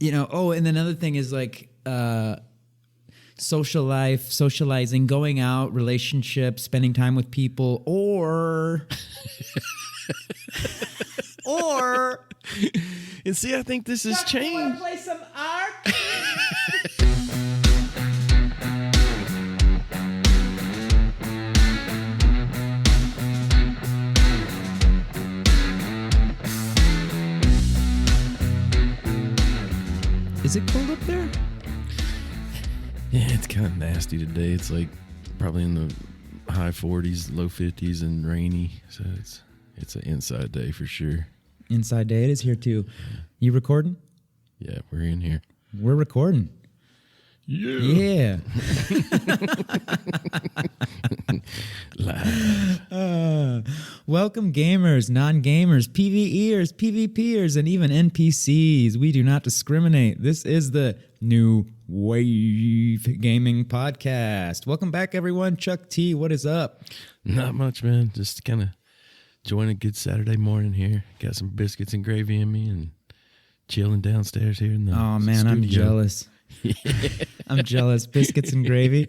And then another thing is like social life, socializing, going out, relationships, spending time with people, or and see, I think this has changed. You want to play some Ark? Is it cold up there? Yeah, it's kind of nasty today. It's like probably in the high 40s, low 50s, and rainy. So it's an inside day for sure. Inside day. It is here too. You recording? Yeah, we're in here. We're recording. Yeah. Live. Welcome, gamers, non-gamers, PvEers, PvPers, and even NPCs. We do not discriminate. This is the New Wave Gaming Podcast. Welcome back, everyone. Chuck T, what is up? Not much, man. Just kind of enjoying a good Saturday morning here. Got some biscuits and gravy in me and chilling downstairs here in the Oh, man, studio. I'm jealous. I'm jealous. Biscuits and gravy.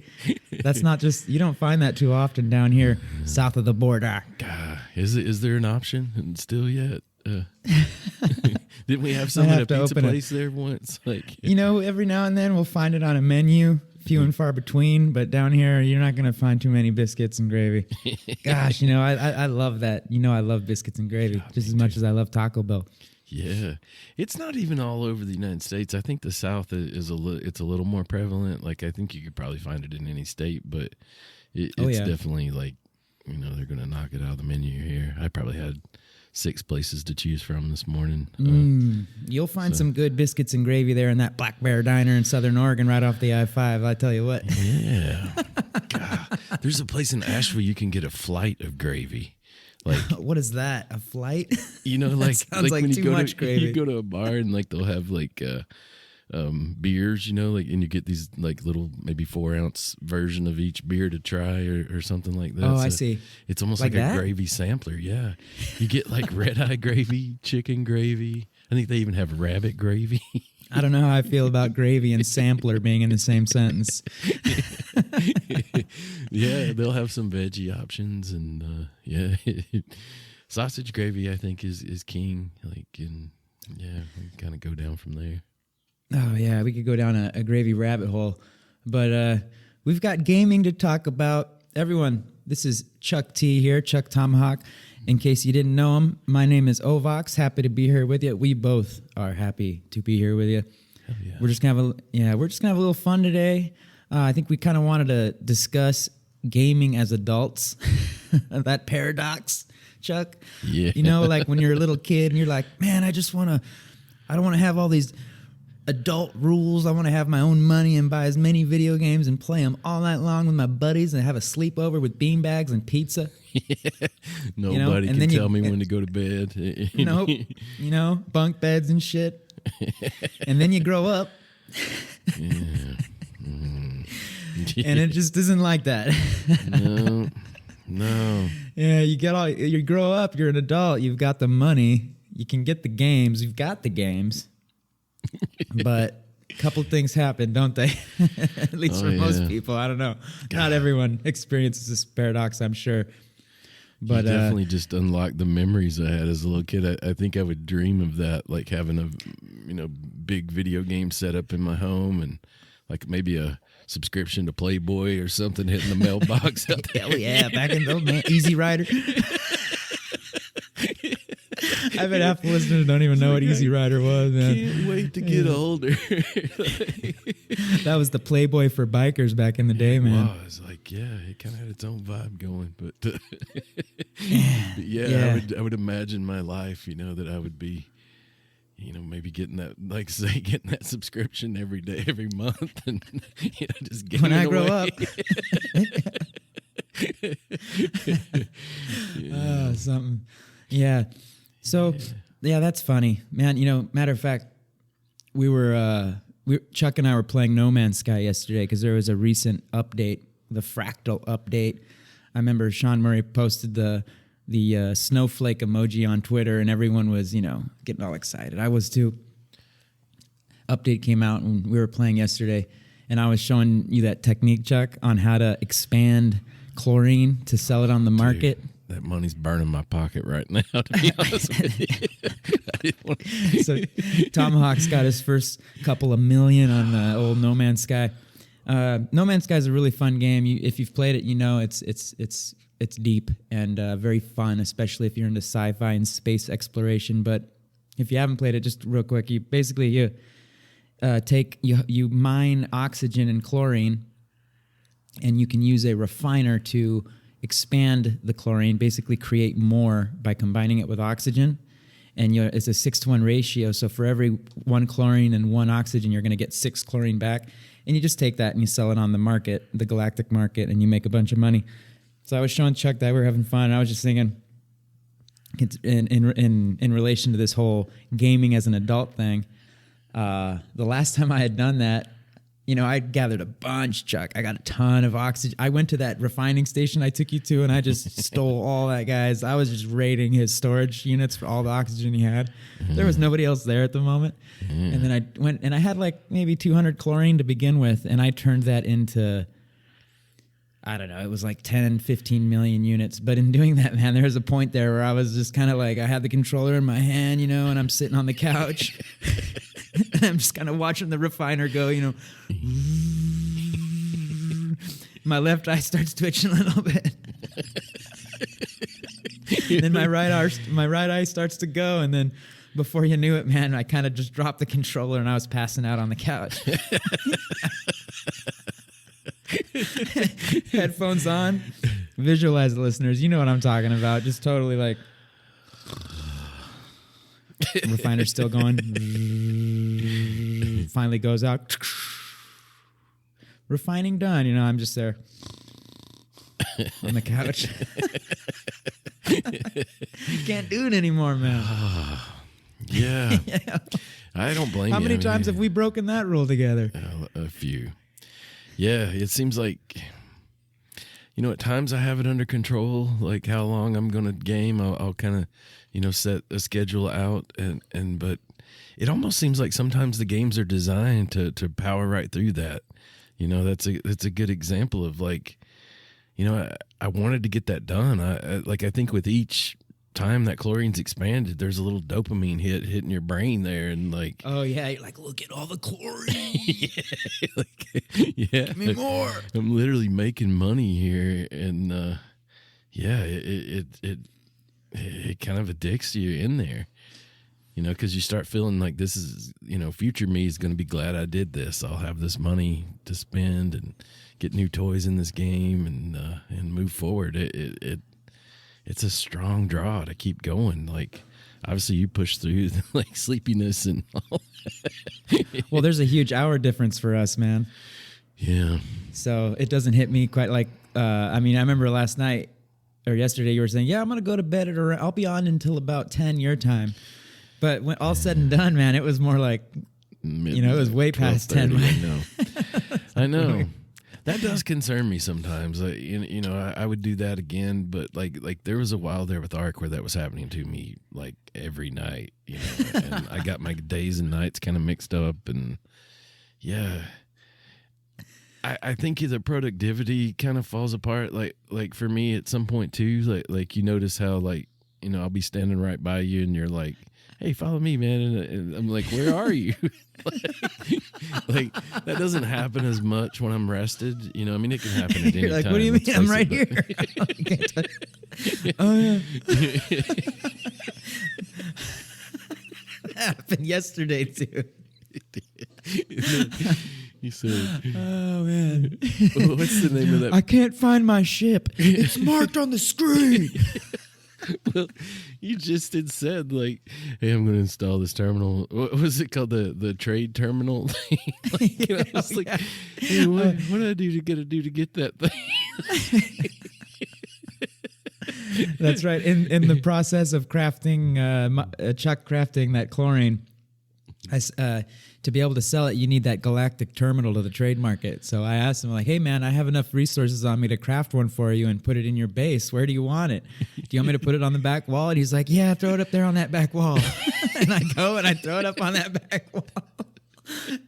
That's not just, you don't find that too often down here south of the border. God, is there an option still yet? Didn't we have some at a pizza place there once? Every now and then we'll find it on a menu, few and far between, but down here you're not going to find too many biscuits and gravy. Gosh, I love that. I love biscuits and gravy just as much as I love Taco Bell. Yeah, it's not even all over the United States. I think the South it's a little more prevalent. Like I think you could probably find it in any state, but it's definitely like they're gonna knock it out of the menu here. I probably had 6 places to choose from this morning. You'll find some good biscuits and gravy there in that Black Bear Diner in Southern Oregon, right off the I-5. I tell you what. Yeah, God, there's a place in Asheville you can get a flight of gravy. Like what is that? A flight? Like sounds like when too much gravy. You go to a bar and like they'll have like beers, and you get these like little maybe 4-ounce version of each beer to try or something like that. Oh, I see. It's almost like a gravy sampler. Yeah, you get like red eye gravy, chicken gravy. I think they even have rabbit gravy. I don't know how I feel about gravy and sampler being in the same sentence. Yeah, they'll have some veggie options and sausage gravy I think is king. We kind of go down from there. Oh yeah, we could go down a gravy rabbit hole, but we've got gaming to talk about. Everyone, this is Chuck T here, ChukTomahawk. In case you didn't know him, my name is Ovox. Happy to be here with you. We both are happy to be here with you. Hell yeah. We're just gonna have a little fun today. I think we kind of wanted to discuss gaming as adults. That paradox, Chuck. Yeah. Like when you're a little kid and you're like, man, I don't want to have all these adult rules. I want to have my own money and buy as many video games and play them all night long with my buddies and have a sleepover with beanbags and pizza. Nobody can tell me when to go to bed. Nope. Bunk beds and shit. And then you grow up. Yeah. And it just isn't like that. No. Yeah, you grow up, you're an adult, you've got the money, you can get the games, you've got the games. But a couple things happen, don't they? At least for most people. I don't know. God. Not everyone experiences this paradox, I'm sure. But you definitely just unlocked the memories I had as a little kid. I think I would dream of that, like having a big video game set up in my home and like maybe a subscription to Playboy or something hitting the mailbox out there. Hell yeah, back in those days, Easy Rider. I bet half the listeners don't even know what Easy Rider was, man. Can't wait to get older. That was the Playboy for bikers back in the day, man. Wow, it's like, it kind of had its own vibe going, but I would imagine my life, that I would be, maybe getting that, like say, getting that subscription every day, every month, and just getting when I grow up. Something. Yeah. So, that's funny, man. Matter of fact, Chuck and I were playing No Man's Sky yesterday because there was a recent update, the Fractal update. I remember Sean Murray posted the snowflake emoji on Twitter, and everyone was, getting all excited. I was too. update came out, and we were playing yesterday, and I was showing you that technique, Chuck, on how to expand chlorine to sell it on the market. Dude, that money's burning my pocket right now, to be honest with you. So Tomahawk's got his first couple of million on the old No Man's Sky. No Man's Sky is a really fun game. If you've played it, you know it's deep and very fun, especially if you're into sci-fi and space exploration. But if you haven't played it, just real quick, you mine oxygen and chlorine, and you can use a refiner to expand the chlorine, basically create more by combining it with oxygen. And it's a 6-to-1 ratio. So for every 1 chlorine and 1 oxygen, you're going to get 6 chlorine back. And you just take that and you sell it on the market, the galactic market, and you make a bunch of money. So I was showing Chuck that we were having fun. And I was just thinking, in relation to this whole gaming as an adult thing, the last time I had done that, you know, I gathered a bunch, Chuck. I got a ton of oxygen. I went to that refining station I took you to, and I just stole all that guy's. I was just raiding his storage units for all the oxygen he had. There was nobody else there at the moment. And then I went, and I had like maybe 200 chlorine to begin with, and I turned that into, I don't know, it was like 10, 15 million units. But in doing that, man, there was a point there where I was just kind of like, I had the controller in my hand, you know, and I'm sitting on the couch. And I'm just kind of watching the refiner go, you know. My left eye starts twitching a little bit. Then my right eye starts to go, and then before you knew it, man, I kind of just dropped the controller and I was passing out on the couch. Headphones on. Visualize, listeners. You know what I'm talking about. Just totally like. Refiner's still going. Finally goes out. Refining done. You know, I'm just there on the couch. Can't do it anymore, man. Yeah. I don't blame you. How many times have we broken that rule together? A few. Yeah, it seems like, you know, at times I have it under control, like how long I'm going to game. I'll kind of, you know, set a schedule out, but it almost seems like sometimes the games are designed to power right through that. You know, that's a good example of, like, you know, I wanted to get that done. I think with each time that chlorine's expanded, there's a little dopamine hitting your brain there, and like, oh yeah, you're like, look at all the chlorine. Yeah, give me more. I'm literally making money here, and it kind of addicts you in there, you know, because you start feeling like this is, you know, future me is going to be glad I did this. I'll have this money to spend and get new toys in this game and move forward. It's a strong draw to keep going. Like, obviously you push through like sleepiness and all. Well, there's a huge hour difference for us, man. Yeah. So it doesn't hit me quite like, I mean, I remember last night or yesterday you were saying, yeah, I'm going to go to bed I'll be on until about 10 your time. But when all said and done, man, it was more like, you know, it was way past 10. I know. That does concern me sometimes. You know, I would do that again, but like there was a while there with ARC where that was happening to me like every night, you know, and I got my days and nights kind of mixed up, and yeah. I think the productivity kind of falls apart. Like for me at some point too, like you notice how, like, you know, I'll be standing right by you and you're like, hey, follow me, man. And I'm like, where are you? like that doesn't happen as much when I'm rested. You know, I mean, it can happen at any You're like, time. what do you mean? I'm right here. Oh, yeah. That happened yesterday, too. You said, oh, man. What's the name of that? I can't find my ship. It's marked on the screen. Well, you just had said, like, hey, I'm going to install this terminal. What was it called? The trade terminal? Like, I was like, hey, what do I do to get that thing? That's right. In the process of crafting, Chuck crafting that chlorine, to be able to sell it, you need that galactic terminal to the trade market. So I asked him, like, hey, man, I have enough resources on me to craft one for you and put it in your base. Where do you want it? Do you want me to put it on the back wall? And he's like, yeah, throw it up there on that back wall. And I go and I throw it up on that back wall.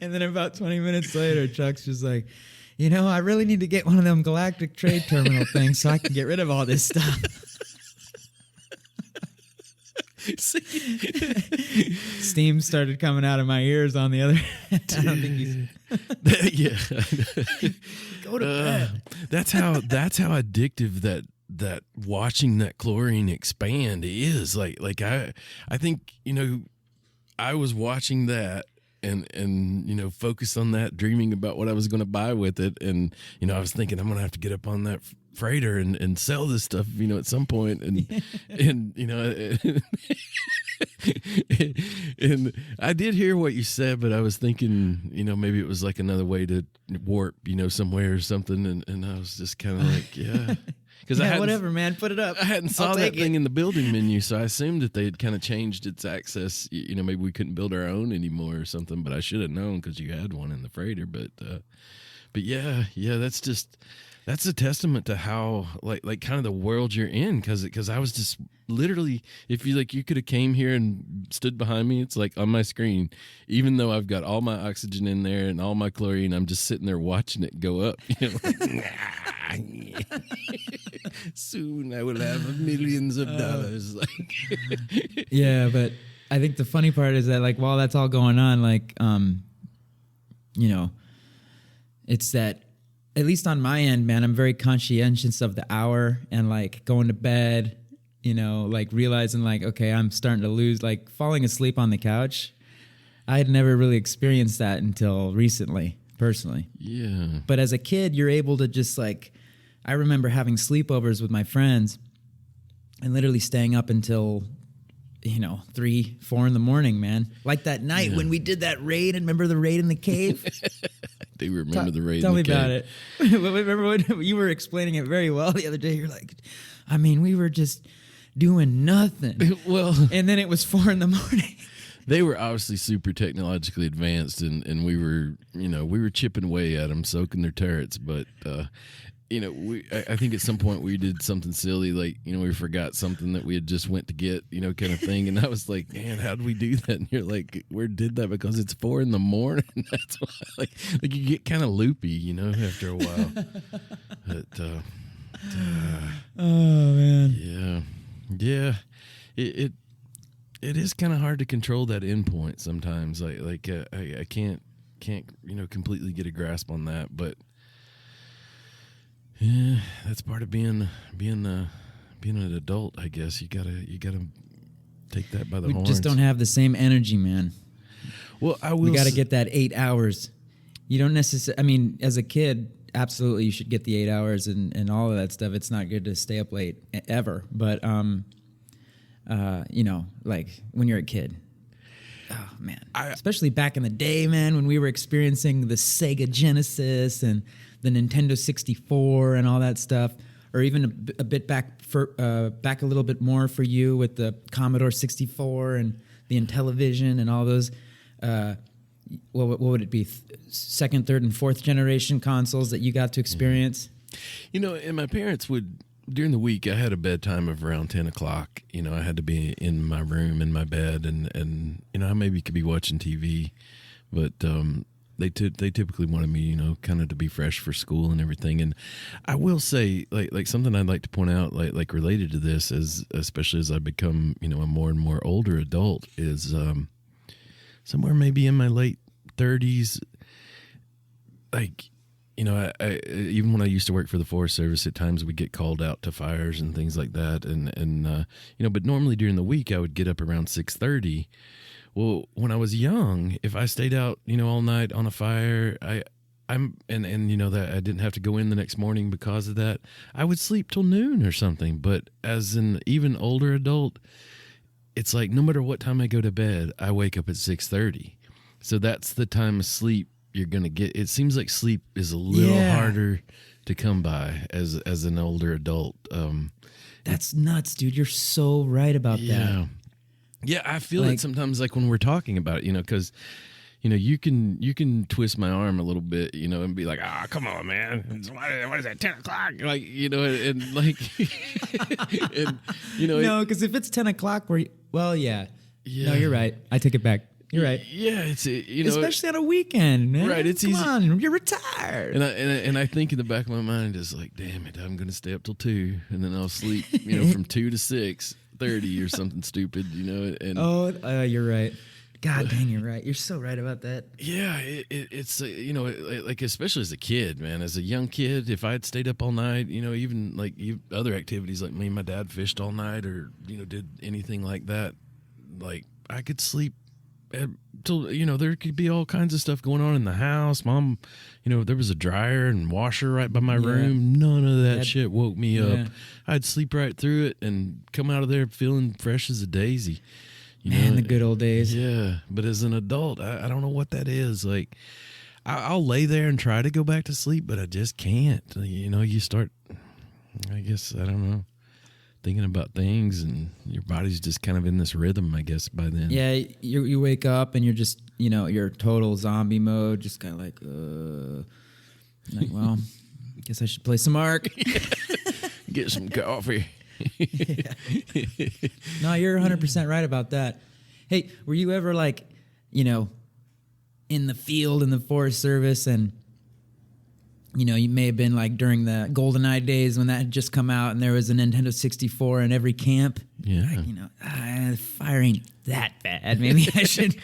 And then about 20 minutes later, Chuck's just like, I really need to get one of them galactic trade terminal things so I can get rid of all this stuff. Steam started coming out of my ears on the other hand. I don't think he's... Yeah. Go to bed. That's how addictive that watching that chlorine expand is. Like I think, I was watching that and focused on that, dreaming about what I was going to buy with it. And, I was thinking I'm going to have to get up on that freighter and sell this stuff, at some point. And, and I did hear what you said, but I was thinking, maybe it was like another way to warp, somewhere or something. And I was just kind of like, yeah. Because whatever, man, put it up. I hadn't saw that thing in the building menu, so I assumed that they had kind of changed its access. Maybe we couldn't build our own anymore or something. But I should have known because you had one in the freighter. But yeah, that's a testament to how like kind of the world you're in. Because I was just literally, if you could have came here and stood behind me, it's like on my screen. Even though I've got all my oxygen in there and all my chlorine, I'm just sitting there watching it go up. Soon I will have millions of dollars. Yeah, but I think the funny part is that while that's all going on, it's that at least on my end, man, I'm very conscientious of the hour and going to bed, realizing okay, I'm starting to lose, falling asleep on the couch. I had never really experienced that until recently, personally. Yeah. But as a kid, you're able to just I remember having sleepovers with my friends and literally staying up until, 3, 4 in the morning, man. Like that night when we did that raid. And remember the raid in the cave? I do remember the raid in the cave. Tell me about it. Remember when you were explaining it very well the other day? You're like, we were just doing nothing. Well, and then it was 4 in the morning. They were obviously super technologically advanced, and we were chipping away at them, soaking their turrets. But I think at some point we did something silly, we forgot something that we had just went to get, kind of thing. And I was like, man, how did we do that? And you're like, where did that? Because it's 4 in the morning. That's why, you get kind of loopy, after a while. But, oh man, yeah, it is kind of hard to control that endpoint sometimes. I can't completely get a grasp on that, but. Yeah, that's part of being an adult, I guess. You gotta take that by the horns. We just don't have the same energy, man. Well, We got to get that 8 hours. You don't necessarily. As a kid, absolutely, you should get the 8 hours and all of that stuff. It's not good to stay up late ever, but when you're a kid. Oh man, especially back in the day, man, when we were experiencing the Sega Genesis and the Nintendo 64 and all that stuff, or even a bit back a little bit more for you with the Commodore 64 and the Intellivision and all those. What would it be? Second, third, and fourth generation consoles that you got to experience. And my parents would. During the week, I had a bedtime of around 10 o'clock. I had to be in my room, in my bed, and I maybe could be watching TV, but they typically wanted me, kind of to be fresh for school and everything. And I will say, like something I'd like to point out, like related to this, especially as I become, a more and more older adult, is somewhere maybe in my late 30s, I even when I used to work for the Forest Service, at times we'd get called out to fires and things like that, and but normally during the week I would get up around 6:30. Well, when I was young, if I stayed out, all night on a fire, that I didn't have to go in the next morning because of that, I would sleep till noon or something. But as an even older adult, it's like no matter what time I go to bed, I wake up at 6:30. So that's the time of sleep you're gonna get. It seems like sleep is a little harder to come by as an older adult. That's nuts, dude. You're so right about that. Yeah, I feel it sometimes, when we're talking about it, because you can twist my arm a little bit, and be like, come on, man, what is that, 10 o'clock? No, because if it's 10 o'clock, no, you're right. I take it back. You're right. Yeah, it's especially on a weekend, man. Right, it's Come easy. on, you're retired. And I think in the back of my mind is like, damn it, I'm gonna stay up till 2, and then I'll sleep, from 2 to 6:30 or something stupid, And you're right. God dang, you're right. You're so right about that. Yeah, it's like especially as a kid, man. As a young kid, if I had stayed up all night, even like other activities, like me and my dad fished all night, or did anything like that, like I could sleep till there could be all kinds of stuff going on in the house. Mom, there was a dryer and washer right by my room. None of that shit woke me up. I'd sleep right through it and come out of there feeling fresh as a daisy. Man, the good old days. Yeah, but as an adult, I don't know what that is. Like, I'll lay there and try to go back to sleep, but I just can't. You start, I guess, I don't know, thinking about things, and your body's just kind of in this rhythm, I guess, by then. Yeah, you wake up and you're just, you're total zombie mode, just kind of like, well, I guess I should play some Ark. Get some coffee. No, you're 100% right about that. Hey, were you ever like, in the field in the Forest Service, and you may have been like during the GoldenEye days when that had just come out, and there was a Nintendo 64 in every camp? Yeah. Like, fire ain't that bad. Maybe I should.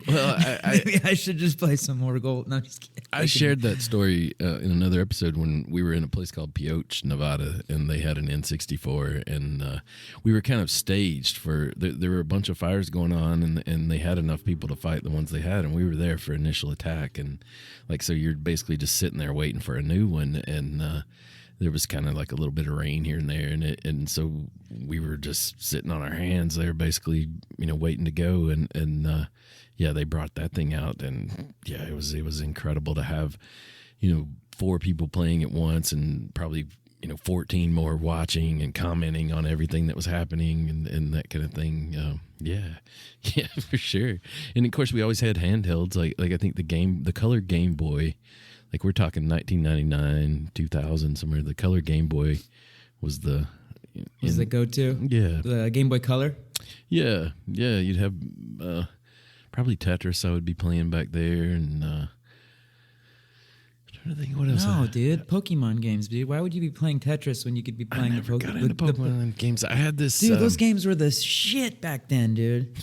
Well, maybe I should just play some more Gold. No, just kidding. I shared that story in another episode when we were in a place called Pioche, Nevada, and they had an N64, and we were kind of staged for. There were a bunch of fires going on, and they had enough people to fight the ones they had, and we were there for initial attack, and so you're basically just sitting there waiting for a new one, and there was kind of like a little bit of rain here and there, and so we were just sitting on our hands there, basically, waiting to go, and yeah, they brought that thing out, and yeah, it was incredible to have, 4 people playing at once, and probably 14 more watching and commenting on everything that was happening, and that kind of thing. Yeah, for sure. And of course, we always had handhelds. Like I think the color Game Boy, like we're talking 1999, 2000, somewhere. The color Game Boy was the go-to. Yeah, the Game Boy Color. Yeah. You'd have. Probably Tetris I would be playing back there, and I'm trying to think what else. No, dude, Pokemon games, dude. Why would you be playing Tetris when you could be playing the Pokemon games? I had this. Dude, those games were the shit back then, dude.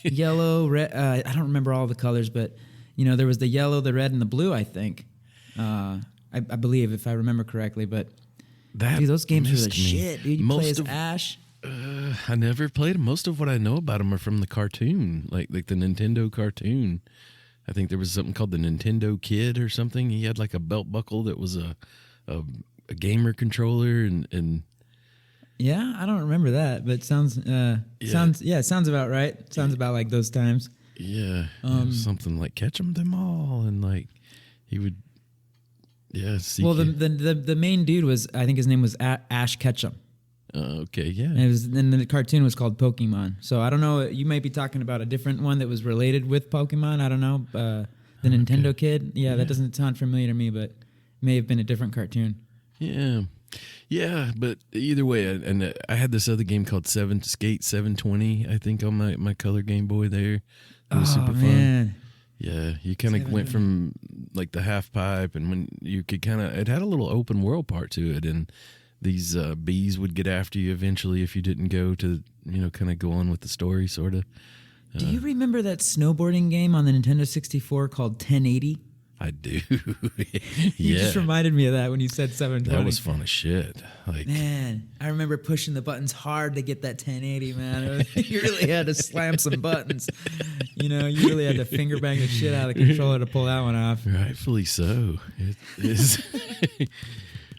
Yellow, red. I don't remember all the colors, but there was the yellow, the red, and the blue. I think, I believe, if I remember correctly. But dude, those games were the shit, dude. You play as Ash. I never played them. Most of what I know about them are from the cartoon, like the Nintendo cartoon. I think there was something called the Nintendo Kid or something. He had like a belt buckle that was a gamer controller, and yeah, I don't remember that, but it sounds about right. Sounds about like those times. Yeah, something like Catch 'em them all, and like he would. Yeah. Well, the main dude was, I think his name was Ash Ketchum. Okay, yeah. And the cartoon was called Pokemon. So I don't know. You might be talking about a different one that was related with Pokemon. I don't know. The Nintendo Kid. Yeah, that doesn't sound familiar to me, but it may have been a different cartoon. Yeah. But either way, and I had this other game called Skate 720. I think on my color Game Boy there. It was super fun. Yeah, you kind of went from like the half pipe, and when you could it had a little open world part to it, and these bees would get after you eventually if you didn't go to, kind of go on with the story, sort of. Do you remember that snowboarding game on the Nintendo 64 called 1080? I do. You just reminded me of that when you said 720. That was fun as shit. Man, I remember pushing the buttons hard to get that 1080, man. You really had to slam some buttons. You really had to finger bang the shit out of the controller to pull that one off. Rightfully so. It is.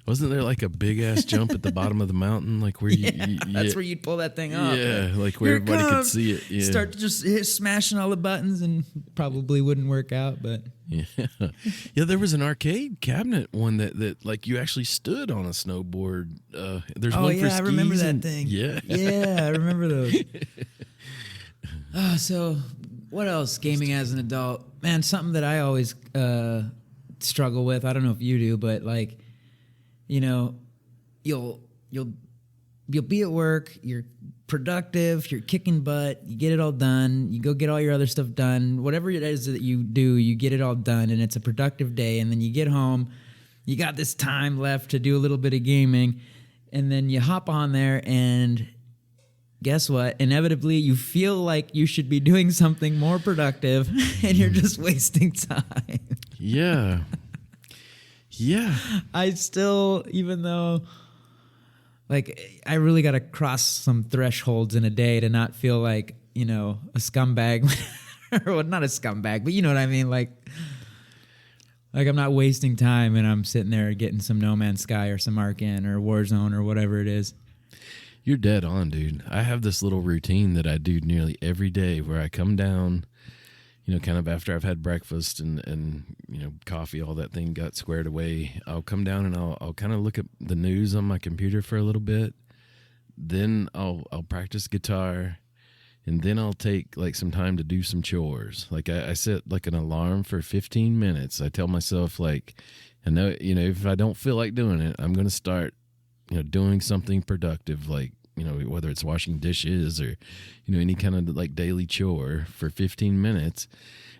Wasn't there like a big ass jump at the bottom of the mountain, like where that's where you'd pull that thing off? Yeah, like where everybody could see it. Yeah. Start to just smashing all the buttons, and probably wouldn't work out, but yeah. There was an arcade cabinet one that like you actually stood on a snowboard. There's one for skis. I remember that thing. Yeah, I remember those. So what else? Gaming as an adult, man. Something that I always struggle with. I don't know if you do, but like. You'll you'll be at work, you're productive, you're kicking butt, you get it all done, you go get all your other stuff done, whatever it is that you do, you get it all done, and it's a productive day, and then you get home, you got this time left to do a little bit of gaming, and then you hop on there, and guess what? Inevitably, you feel like you should be doing something more productive, and you're just wasting time. Yeah. Yeah. I still, even though... Like, I really got to cross some thresholds in a day to not feel like, a scumbag. Or not a scumbag, but you know what I mean? Like I'm not wasting time and I'm sitting there getting some No Man's Sky or some Arcan or Warzone or whatever it is. You're dead on, dude. I have this little routine that I do nearly every day where I come down, kind of after I've had breakfast and coffee, all that thing got squared away. I'll come down and I'll kind of look at the news on my computer for a little bit. Then I'll practice guitar, and then I'll take like some time to do some chores. Like I set like an alarm for 15 minutes. I tell myself like, I know, if I don't feel like doing it, I'm going to start, doing something productive, like, whether it's washing dishes or, any kind of like daily chore for 15 minutes.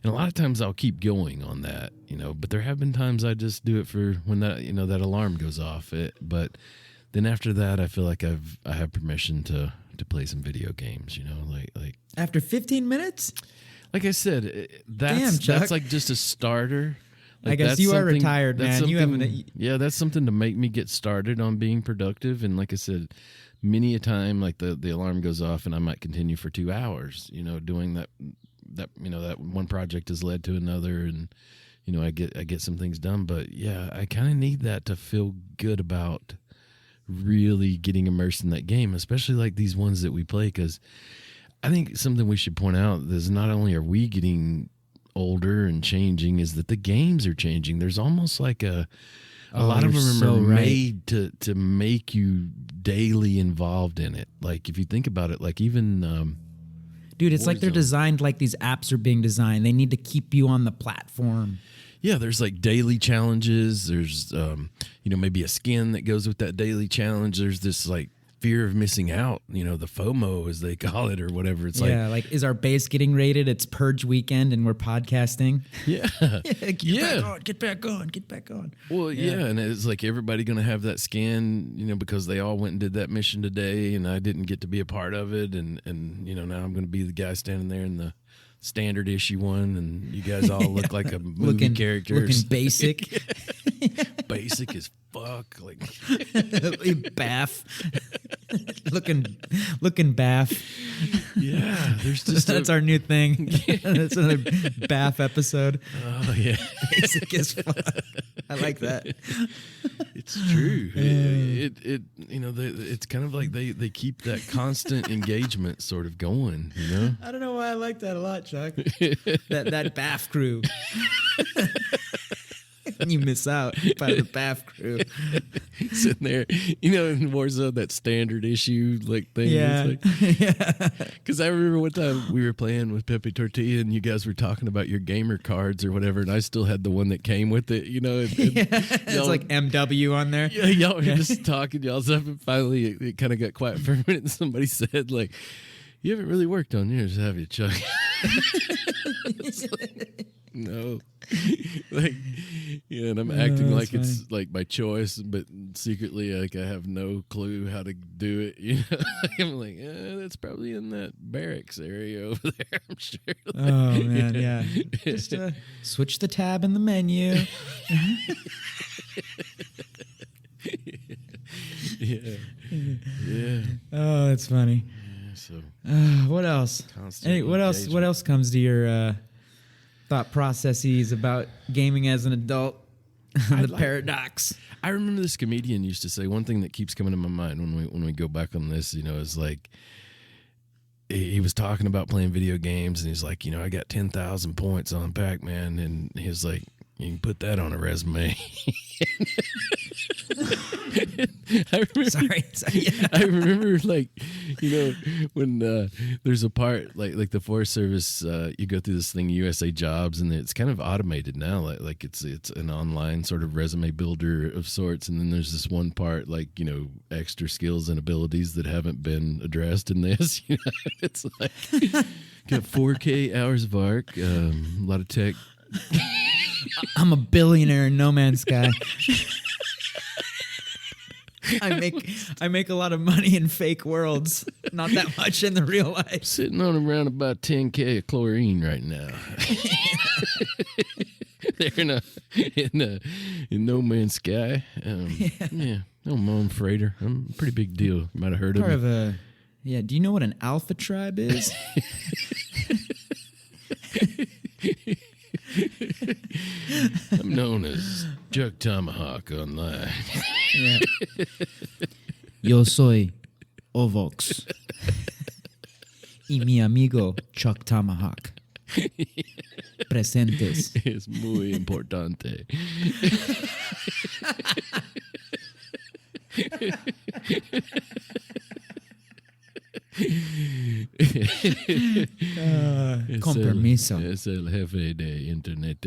And a lot of times I'll keep going on that, but there have been times I just do it for when that, that alarm goes off. But then after that, I feel like I have permission to play some video games, like after 15 minutes? Like I said, that's like just a starter. Like I guess you are retired, man. You haven't. Yeah, that's something to make me get started on being productive. And like I said, many a time, like the alarm goes off, and I might continue for 2 hours. Doing that one project has led to another, and I get some things done. But yeah, I kind of need that to feel good about really getting immersed in that game, especially like these ones that we play. Because I think something we should point out is not only are we getting older and changing, is that the games are changing. There's almost like a lot of them are made to make you daily involved in it. Like if you think about it, like even dude, it's like they're designed like these apps are being designed. They need to keep you on the platform. Yeah, there's like daily challenges. There's maybe a skin that goes with that daily challenge. There's this like fear of missing out, the FOMO as they call it or whatever. It's like is our base getting rated? It's purge weekend and we're podcasting. Yeah. Get back on. Well, yeah. And it's like everybody going to have that scan, because they all went and did that mission today and I didn't get to be a part of it. And now I'm going to be the guy standing there in the standard issue one, and you guys all look like a movie characters. Looking basic. Basic as fuck. Like baff. looking baff. Yeah, there's just that's our new thing. That's another baff episode. Oh yeah. Basic as fuck. I like that. It's true. It's kind of like they keep that constant engagement sort of going, I don't know why I like that a lot, Chuck. that baff crew. You miss out by the BAF crew. Sitting there, in Warzone, that standard issue like thing. Yeah. Because I remember one time we were playing with Pepe Tortilla and you guys were talking about your gamer cards or whatever, and I still had the one that came with it, It's like MW on there. Yeah, y'all were just talking y'all stuff, and finally it kind of got quiet for a minute, and somebody said, like, you haven't really worked on yours, have you, Chuck? No. And I'm acting like funny. It's like my choice, but secretly like I have no clue how to do it. I'm like, that's probably in that barracks area over there, I'm sure. Oh man, yeah. Just switch the tab in the menu. Yeah. Oh, that's funny. Yeah, so what else? What else comes to your thought processes about gaming as an adult? Paradox. I remember this comedian used to say, one thing that keeps coming to my mind when we go back on this, is like, he was talking about playing video games, and he's like, I got 10,000 points on Pac-Man, and he was like, You can put that on a resume. Sorry. Yeah. I remember, like, when there's a part like the Forest Service, you go through this thing, USA Jobs, and it's kind of automated now. Like it's an online sort of resume builder of sorts. And then there's this one part, like, extra skills and abilities that haven't been addressed in this. It's like got 4K hours of ARC, a lot of tech. I'm a billionaire in No Man's Sky. I make a lot of money in fake worlds. Not that much in the real life. Sitting on around about 10K of chlorine right now. They're in No Man's Sky. Yeah, I'm on freighter. I'm a pretty big deal. You might have heard of me. Yeah. Do you know what an alpha tribe is? I'm known as ChukTomahawk online. Yeah. Yo soy Ovox. Y mi amigo ChukTomahawk. Presentes. Es muy importante. Con permiso. Es el jefe de internet.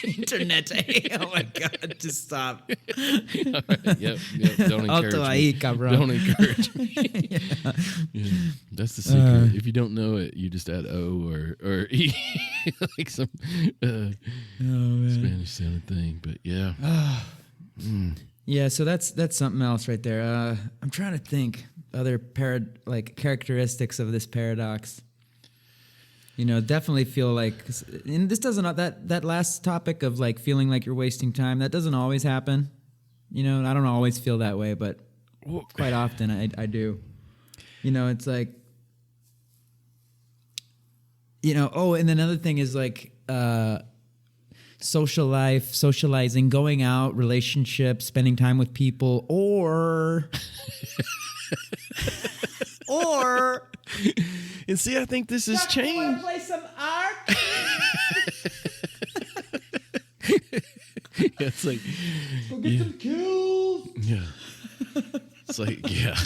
Internet. Oh my God, just stop. All right, yep. Don't encourage Alto me. ahí, cabrón. Don't encourage me. Yeah, that's the secret. If you don't know it, you just add O or E, like some Spanish sounding thing. But yeah. Yeah, so that's something else right there. I'm trying to think other characteristics of this paradox. Definitely feel like, and this doesn't, that last topic of like feeling like you're wasting time, that doesn't always happen. I don't always feel that way, but quite often I do. It's like, and another thing is like, social life, socializing, going out, relationships, spending time with people, or and see, I think this has changed. Want to play some art? It's like, go get some kills. Yeah. It's like, yeah.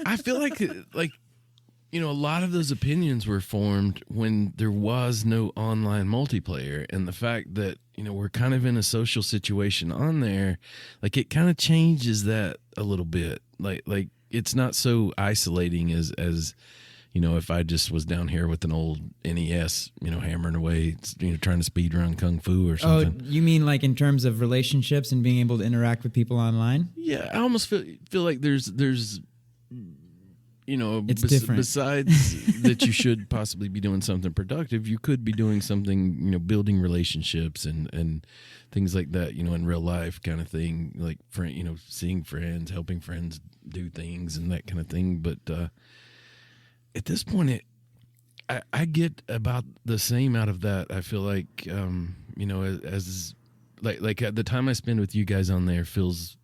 I feel like a lot of those opinions were formed when there was no online multiplayer, and the fact that, we're kind of in a social situation on there, like it kind of changes that a little bit. Like it's not so isolating as if I just was down here with an old NES, hammering away, trying to speed run Kung Fu or something. Oh, you mean like in terms of relationships and being able to interact with people online? Yeah, I almost feel like there's it's different. Besides that you should possibly be doing something productive, you could be doing something, building relationships and things like that, in real life kind of thing, like, seeing friends, helping friends do things and that kind of thing. But at this point, I get about the same out of that. I feel like, as like the time I spend with you guys on there feels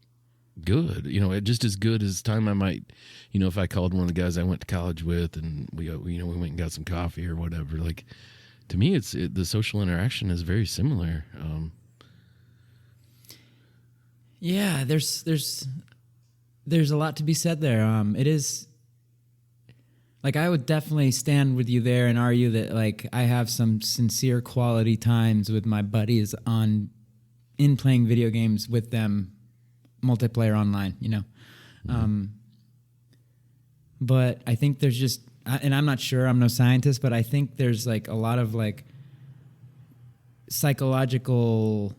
good, just as good as time I might, if I called one of the guys I went to college with and we went and got some coffee or whatever. Like, to me, the social interaction is very similar. Yeah, there's a lot to be said there. It is like, I would definitely stand with you there and argue that, like, I have some sincere quality times with my buddies in playing video games with them, multiplayer online, but I think there's just, and I'm not sure, I'm no scientist, but I think there's like a lot of like psychological,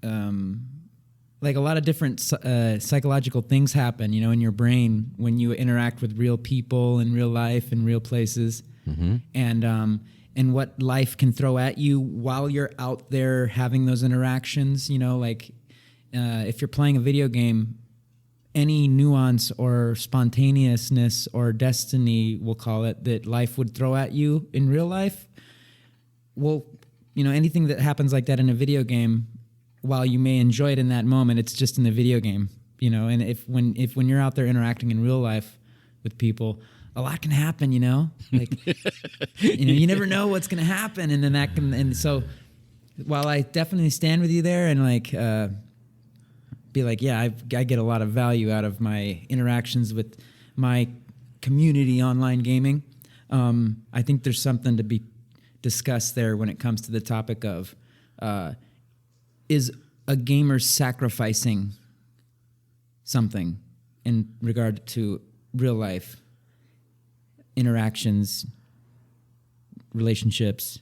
like a lot of different psychological things happen, in your brain when you interact with real people in real life in real places, and what life can throw at you while you're out there having those interactions, like. If you're playing a video game, any nuance or spontaneousness or destiny, we'll call it, that life would throw at you in real life, well, anything that happens like that in a video game, while you may enjoy it in that moment, it's just in the video game, and if when you're out there interacting in real life with people, a lot can happen, you know, like, you never know what's going to happen. And then and so while I definitely stand with you there and like, be like, yeah, I get a lot of value out of my interactions with my community online gaming. I think there's something to be discussed there when it comes to the topic of, is a gamer sacrificing something in regard to real life interactions, relationships,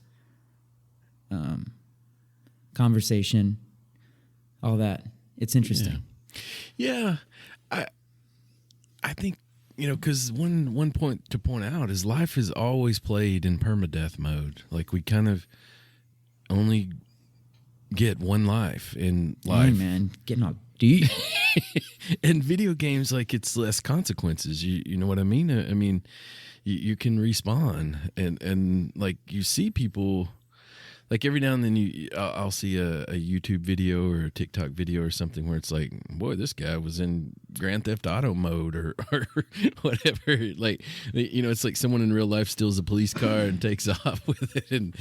conversation, all that. It's interesting. Yeah. I think, because one point to point out is life is always played in permadeath mode. Like we kind of only get one life in life. Hey, man, getting all deep. In video games, like it's less consequences. You know what I mean? I mean, you can respawn and like you see people. Like every now and then I'll see a YouTube video or a TikTok video or something where it's like, boy, this guy was in Grand Theft Auto mode or whatever. Like, it's like someone in real life steals a police car and takes off with it and,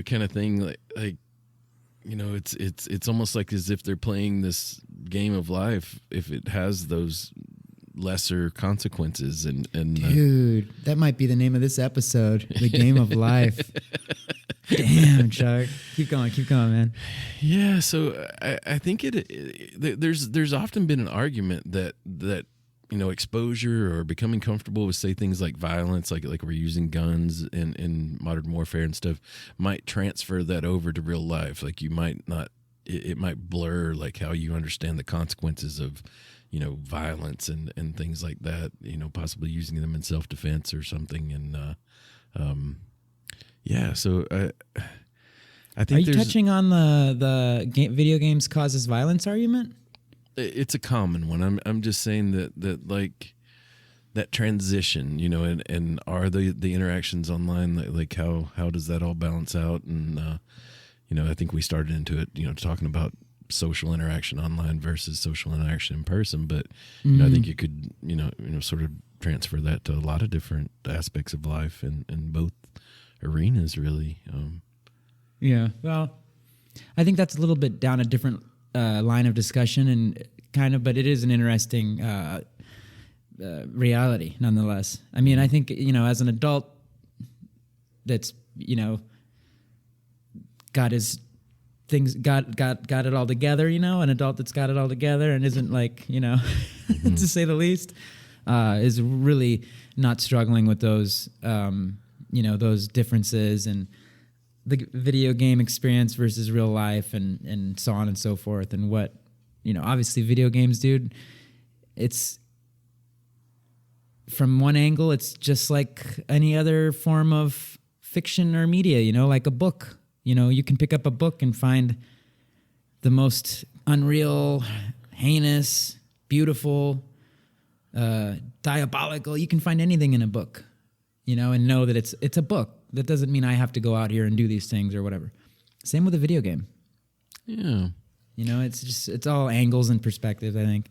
kind of thing. Like, it's almost like as if they're playing this game of life if it has those lesser consequences. And dude, that might be the name of this episode, The Game of Life. Damn, Chuck. Keep going, man. Yeah, so I think there's often been an argument that exposure or becoming comfortable with, say, things like violence, like we're using guns in modern warfare and stuff, might transfer that over to real life. Like you might not, it might blur like how you understand the consequences of, violence and things like that. Possibly using them in self-defense or something, and yeah, so I think. Are you touching on the video games causes violence argument? It's a common one. I'm just saying that like that transition, and are the interactions online like how does that all balance out? And I think we started into it, talking about social interaction online versus social interaction in person, but I think you could sort of transfer that to a lot of different aspects of life in both arenas, really. Yeah, well, I think that's a little bit down a different line of discussion, and kind of, but it is an interesting reality nonetheless. I mean, I think as an adult that's got his things got it all together, an adult that's got it all together and isn't like to say the least, is really not struggling with those those differences and the video game experience versus real life and so on and so forth. And what, obviously video games, dude, it's from one angle, it's just like any other form of fiction or media, like a book. You can pick up a book and find the most unreal, heinous, beautiful, diabolical. You can find anything in a book. And know that it's a book. That doesn't mean I have to go out here and do these things or whatever. Same with a video game. Yeah. It's all angles and perspectives, I think.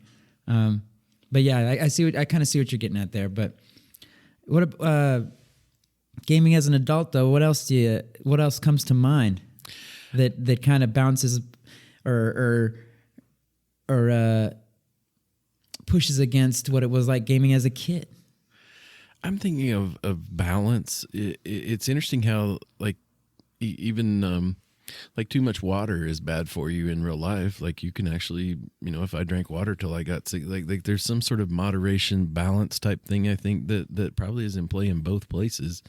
But yeah, I kind of see what you're getting at there. But what gaming as an adult though? What else comes to mind that kind of bounces or pushes against what it was like gaming as a kid? I'm thinking of balance. It's interesting how like even like too much water is bad for you in real life. Like you can actually, if I drank water till I got sick, like there's some sort of moderation balance type thing. I think that probably is in play in both places.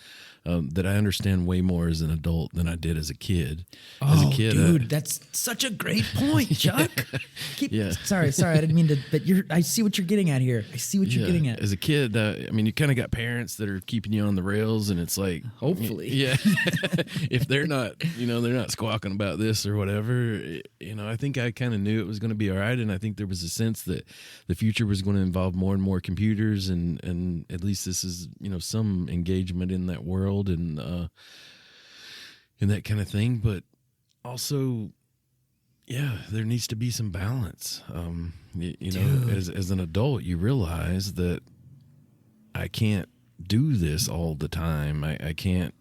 That I understand way more as an adult than I did as a kid. As a kid, dude, that's such a great point, Chuck. Sorry, I didn't mean to. But I see what you're getting at here. I see what you're getting at. As a kid, you kind of got parents that are keeping you on the rails, and it's like, hopefully, yeah. If they're not, they're not squawking about this or whatever. I think I kind of knew it was going to be all right, and I think there was a sense that the future was going to involve more and more computers, and at least this is some engagement in that world and that kind of thing. But also, yeah, there needs to be some balance. As an adult, you realize that I can't do this all the time. I can't.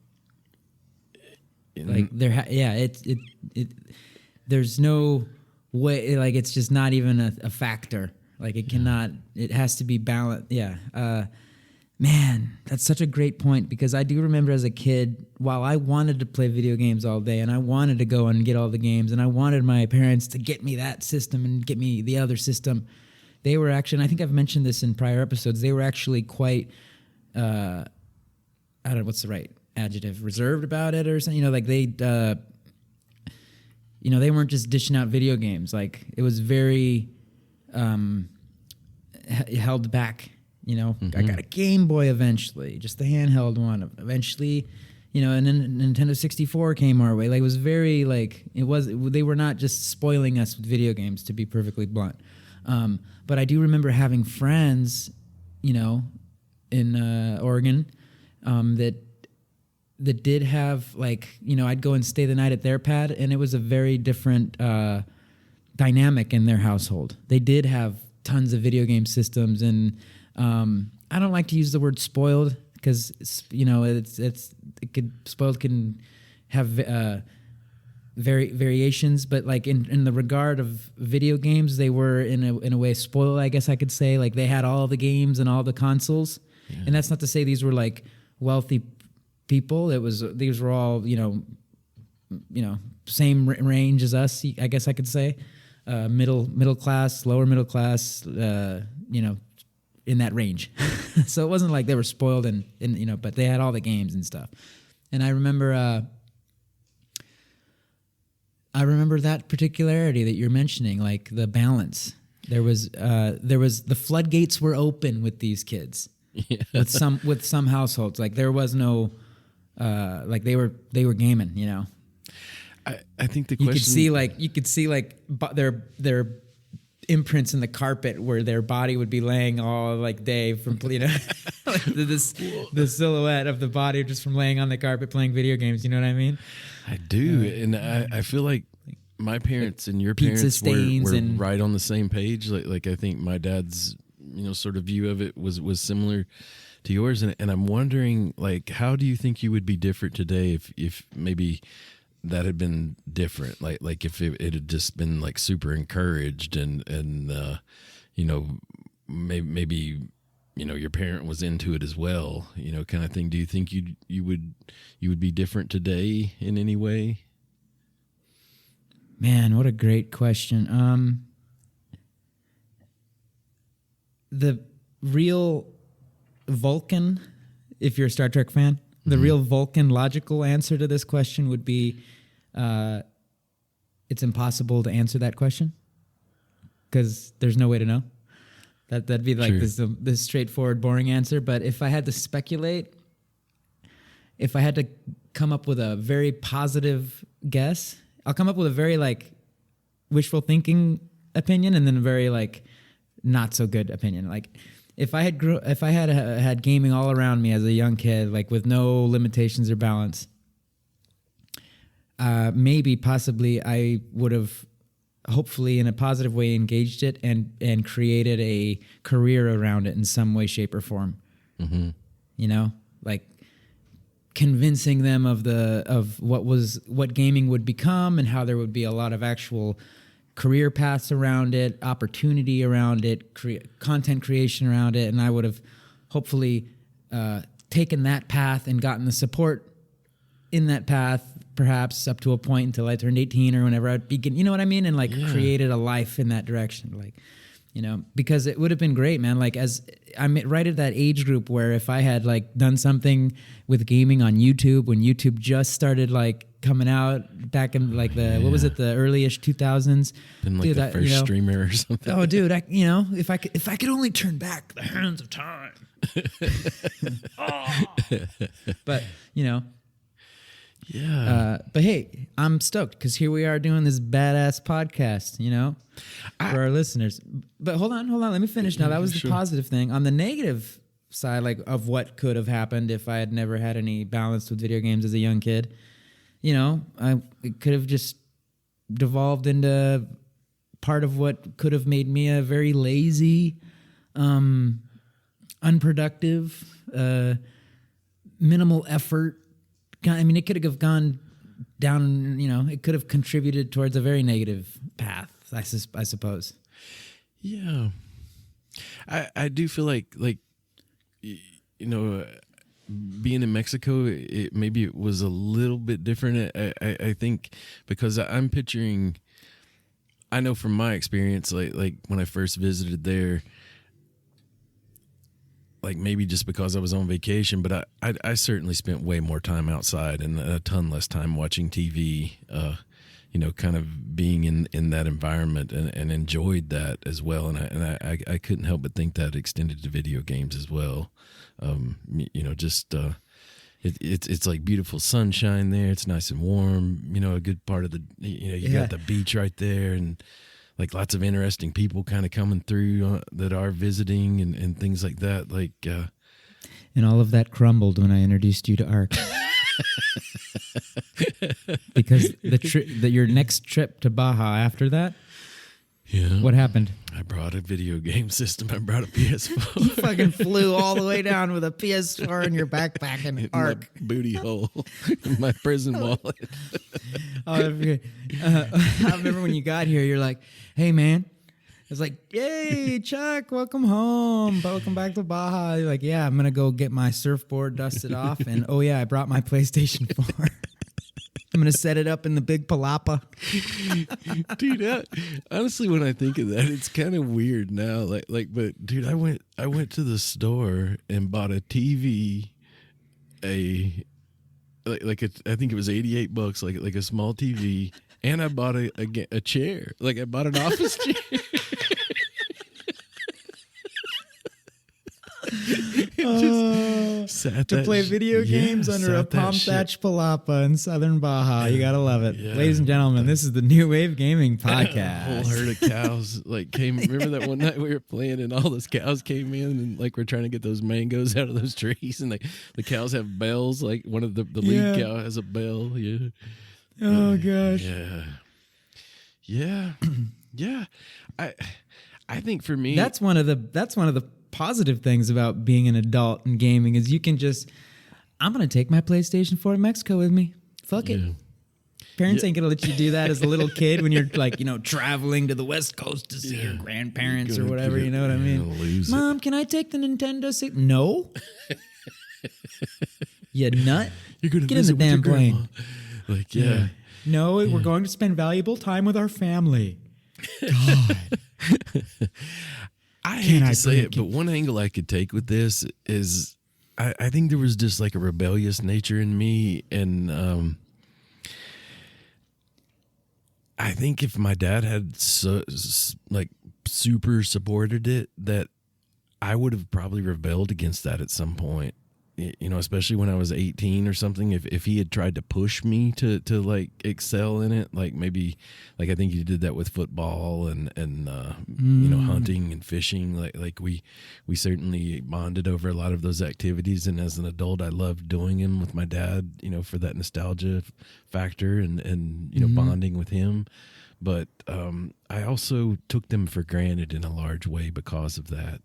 Like there's no way, like it's just not even a factor. Like it cannot, it has to be balanced. Yeah. Man, that's such a great point, because I do remember as a kid, while I wanted to play video games all day and I wanted to go and get all the games and I wanted my parents to get me that system and get me the other system, they were actually, and I think I've mentioned this in prior episodes, they were actually quite, I don't know, what's the right adjective, reserved about it or something, like they, they weren't just dishing out video games. Like it was very held back. I got a Game Boy eventually, just the handheld one. Eventually, and then Nintendo 64 came our way. Like it was very they were not just spoiling us with video games, to be perfectly blunt. But I do remember having friends, in Oregon, that did have I'd go and stay the night at their pad, and it was a very different dynamic in their household. They did have tons of video game systems, and I don't like to use the word spoiled, because spoiled can have variations, but like in the regard of video games, they were in a way spoiled, I guess I could say. Like they had all the games and all the consoles, and that's not to say these were like wealthy people. These were all same range as us, I guess I could say, middle class, lower middle class, in that range. So it wasn't like they were spoiled and but they had all the games and stuff. And I remember that particularity that you're mentioning, like the balance. There was the floodgates were open with these kids. Yeah. With some households. Like there was no like they were gaming, I think the question, you could see their imprints in the carpet where their body would be laying all like day from like the silhouette of the body just from laying on the carpet playing video games. You know what I mean? I do, and I feel like my parents and your parents were right on the same page. Like I think my dad's sort of view of it was similar to yours, and I'm wondering, like, how do you think you would be different today if maybe that had been different, like if it had just been like super encouraged and maybe your parent was into it as well, kind of thing. Do you think you would be different today in any way? Man, what a great question. The real Vulcan, if you're a Star Trek fan, the real Vulcan logical answer to this question would be, it's impossible to answer that question because there's no way to know. That'd be like this straightforward, boring answer. But if I had to speculate, if I had to come up with a very positive guess, I'll come up with a very like wishful thinking opinion and then a very like not so good opinion. Like if I had had gaming all around me as a young kid, like with no limitations or balance, maybe possibly I would have hopefully in a positive way engaged it and created a career around it in some way, shape, or form. Mm-hmm. Like convincing them of what gaming would become and how there would be a lot of actual career paths around it, opportunity around it, content creation around it, and I would have hopefully taken that path and gotten the support in that path, perhaps up to a point until I turned 18 or whenever I'd begin, you know what I mean? And like created a life in that direction, like, because it would have been great, man. Like as I'm right at that age group where if I had like done something with gaming on YouTube when YouTube just started like coming out back in like what was it, the early-ish 2000s? Been like the first streamer or something. Oh, dude, if I could only turn back the hands of time. But but hey, I'm stoked because here we are doing this badass podcast, for our listeners. But hold on, let me finish now. That was the positive thing. On the negative side, like of what could have happened if I had never had any balance with video games as a young kid, it could have just devolved into part of what could have made me a very lazy, unproductive, minimal effort. I mean, it could have gone down, it could have contributed towards a very negative path, I suppose. Yeah. I do feel like being in Mexico, maybe it was a little bit different. I think because I'm picturing, I know from my experience, like when I first visited there, like maybe just because I was on vacation, but I certainly spent way more time outside and a ton less time watching TV, kind of being in that environment and enjoyed that as well. And I couldn't help but think that extended to video games as well. It's like beautiful sunshine there. It's nice and warm, a good part of the, you got the beach right there and like lots of interesting people kind of coming through that are visiting and things like that. Like, and all of that crumbled when I introduced you to Ark. Because your next trip to Baja after that, yeah, what happened? I brought a video game system. I brought a PS4. You fucking flew all the way down with a PS4 in your backpack and Ark. My booty hole, my prison wallet. I remember when you got here, you're like, "Hey, man." I was like, "Yay, Chuck, welcome home. Welcome back to Baja." You're like, "Yeah, I'm going to go get my surfboard dusted off. And oh, yeah, I brought my PlayStation 4. I'm going to set it up in the big palapa." Dude, honestly, when I think of that, it's kind of weird now. But dude, I went to the store and bought a TV, I think it was $88, like a small TV, and I bought a chair. Like I bought an office chair. To play video games under a palm thatch palapa in southern Baja. You gotta love it. Yeah. Ladies and gentlemen, this is the New Wave Gaming Podcast. A whole herd of cows came. Remember that one night we were playing and all those cows came in and we're trying to get those mangoes out of those trees and the cows have bells. Like one of the lead cow has a bell. Yeah. Oh gosh. Yeah. Yeah. Yeah. I think for me that's one of the positive things about being an adult and gaming is you can I'm going to take my PlayStation 4 to Mexico with me. Fuck it. Parents ain't going to let you do that as a little kid when you're traveling to the West Coast to see your grandparents or whatever. You know what I mean? Mom, can I take the Nintendo 6? No. You nut. You're going to get in the damn plane. No, we're going to spend valuable time with our family. God. I hate to say it, but one angle I could take with this is I think there was just like a rebellious nature in me. And I think if my dad had super supported it, that I would have probably rebelled against that at some point. Especially when I was 18 or something, if he had tried to push me to like excel in it, like maybe like I think he did that with football and hunting and fishing. Like we certainly bonded over a lot of those activities. And as an adult, I loved doing them with my dad, for that nostalgia factor and bonding with him. But I also took them for granted in a large way because of that.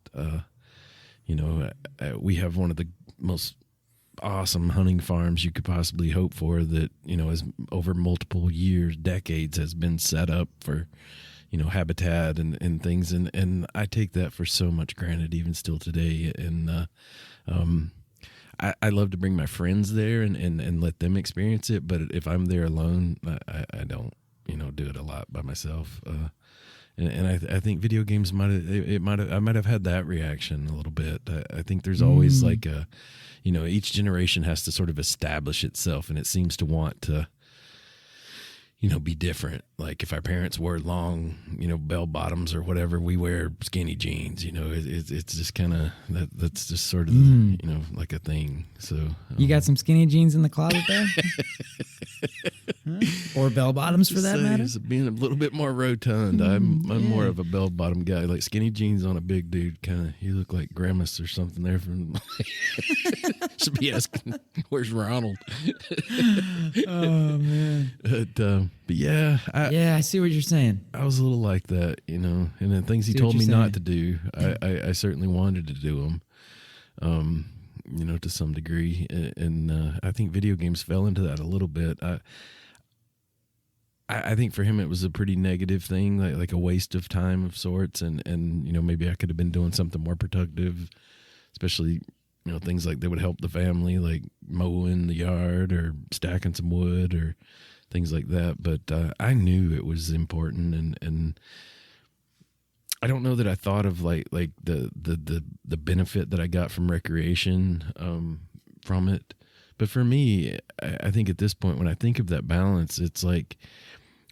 We have one of the most awesome hunting farms you could possibly hope for that, is over multiple years, decades has been set up for, habitat and things. And I take that for so much granted, even still today. And I love to bring my friends there and let them experience it. But if I'm there alone, I don't, do it a lot by myself. And I think video games I might have had that reaction a little bit. I think there's always like each generation has to sort of establish itself, and it seems to want to, be different. Like if our parents wore long, bell bottoms or whatever, we wear skinny jeans. It's just kind of that's just sort of like a thing. So you got some skinny jeans in the closet there. Huh? Or bell bottoms for that matter. Being a little bit more rotund, I'm more of a bell bottom guy. Like skinny jeans on a big dude, kind of. You look like Grimace or something there. From should be asking, where's Ronald? Oh man. But yeah, I see what you're saying. I was a little like that, and the things he told me not to do, I certainly wanted to do them. to some degree. And I think video games fell into that a little bit. I think for him it was a pretty negative thing, like a waste of time of sorts, and maybe I could have been doing something more productive, especially things like that would help the family, like mowing the yard or stacking some wood or things like that. But I knew it was important, and I don't know that I thought of like the benefit that I got from recreation from it. But for me, I think at this point, when I think of that balance, it's like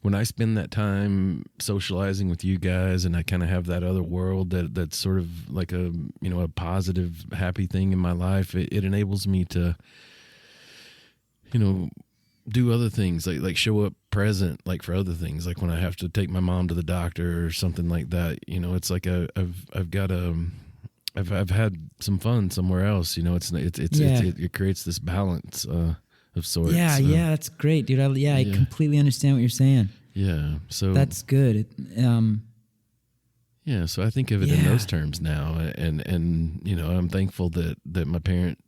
when I spend that time socializing with you guys, and I kind of have that other world that's sort of like a positive, happy thing in my life. It enables me to, do other things, like show up present, like for other things, like when I have to take my mom to the doctor or something like that. It's like I've had some fun somewhere else. It creates this balance of sorts. Yeah, that's great, dude. I completely understand what you're saying. Yeah, so that's good. Yeah, so I think of it in those terms now, and I'm thankful that my parent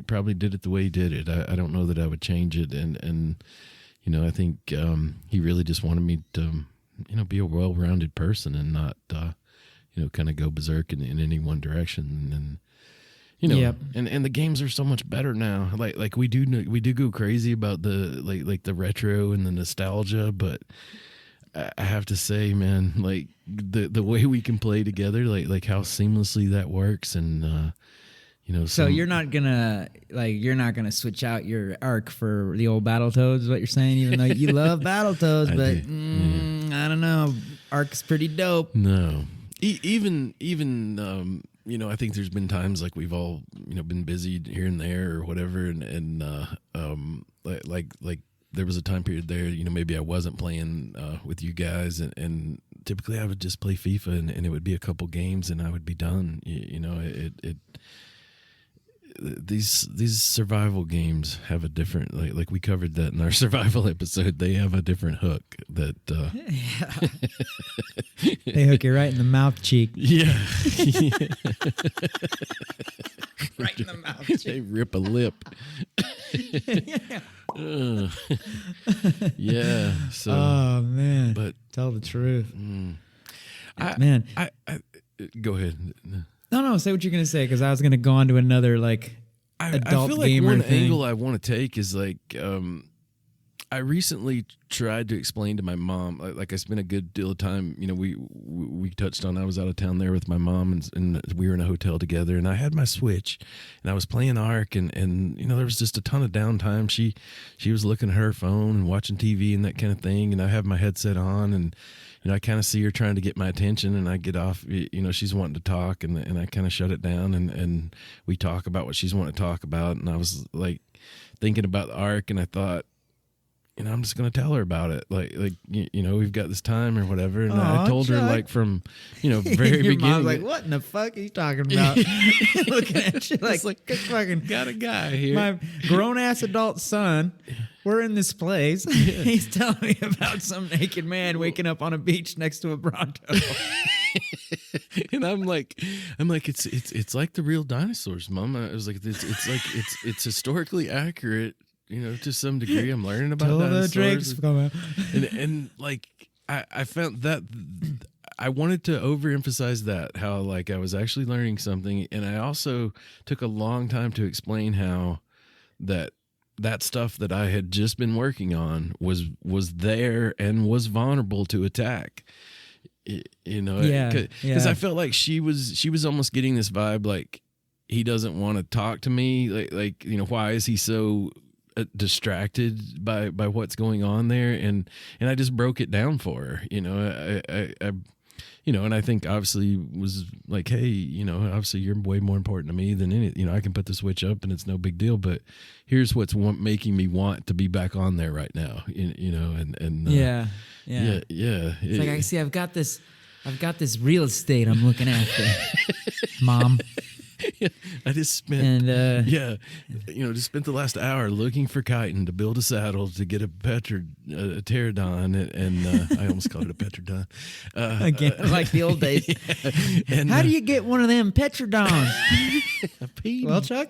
probably did it the way he did it. I don't know that I would change it, and I think he really just wanted me to be a well-rounded person and not kind of go berserk in any one direction. And and the games are so much better now. Like we do go crazy about the the retro and the nostalgia, but I have to say, man, like the way we can play together, like how seamlessly that works, and so you're not gonna switch out your Arc for the old Battletoads, is what you're saying, even though you love Battletoads, but I don't know, Arc's pretty dope. No, even I think there's been times like we've all been busy here and there or whatever, and like there was a time period there, maybe I wasn't playing with you guys, and typically I would just play FIFA, and it would be a couple games and I would be done. These survival games have a different, like we covered that in our survival episode. They have a different hook that they hook you right in the mouth cheek. Yeah. Right in the mouth cheek. They rip a lip. Yeah. So. Oh man. But tell the truth. Man. I go ahead. No, say what you're going to say, because I was going to go on to another, adult I feel like gamer one thing. angle I want to take is, I recently tried to explain to my mom, like I spent a good deal of time, we touched on, I was out of town there with my mom, and we were in a hotel together, and I had my Switch, and I was playing Ark, and there was just a ton of downtime. She was looking at her phone and watching TV and that kind of thing, and I have my headset on, and I kind of see her trying to get my attention, and I get off, she's wanting to talk, and I kind of shut it down, and we talk about what she's wanting to talk about. And I was thinking about the Ark, and I thought, I'm just going to tell her about it. We've got this time or whatever. And I told her from, very Your beginning. Mom's like, what in the fuck are you talking about? Looking at you like fucking got a guy here. My grown ass adult son. We're in this place. He's telling me about some naked man waking up on a beach next to a Bronto. And I'm like, it's like the real dinosaurs, Mom. I was like, it's historically accurate. To some degree, I'm learning about dinosaurs. And I found that I wanted to overemphasize that, how I was actually learning something, and I also took a long time to explain how that stuff that I had just been working on was there and was vulnerable to attack. Because I felt like she was almost getting this vibe like he doesn't want to talk to me, why is he so distracted by what's going on there, and I just broke it down for her. And I think obviously was like, hey, obviously you're way more important to me than any, I can put the Switch up and it's no big deal, but here's what's making me want to be back on there right now, and yeah. It's like, I see, I've got this real estate I'm looking after, Mom. I just spent and just spent the last hour looking for chitin to build a saddle to get a pterodon, and I almost called it a petrodon. Again, like the old days. And, how do you get one of them petrodons? Well, Chuck,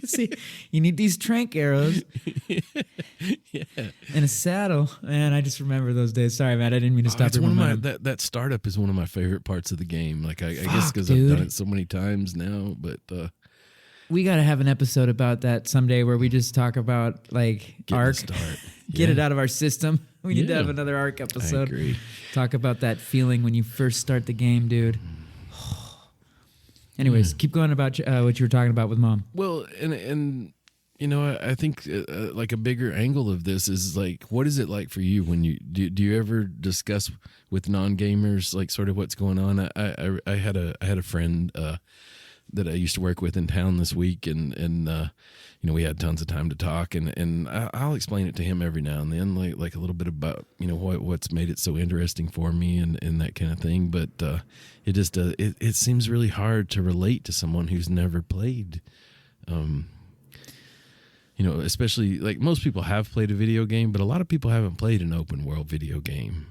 see, you need these trank arrows and a saddle. Man, I just remember those days. Sorry, Matt, I didn't mean to stop your momentum. That startup is one of my favorite parts of the game. Like I guess because I've done it so many times now, but we got to have an episode about that someday where we just talk about like ARC, get it out of our system. We need to have another ARC episode. I agree. Talk about that feeling when you first start the game, dude. Anyways, keep going about what you were talking about with Mom. Well, and I think like a bigger angle of this is like, what is it like for you when you do you ever discuss with non-gamers like sort of what's going on? I had a friend that I used to work with in town this week, and we had tons of time to talk, and I'll explain it to him every now and then, like a little bit about what's made it so interesting for me and that kind of thing. But it just it seems really hard to relate to someone who's never played. Especially like most people have played a video game, but a lot of people haven't played an open world video game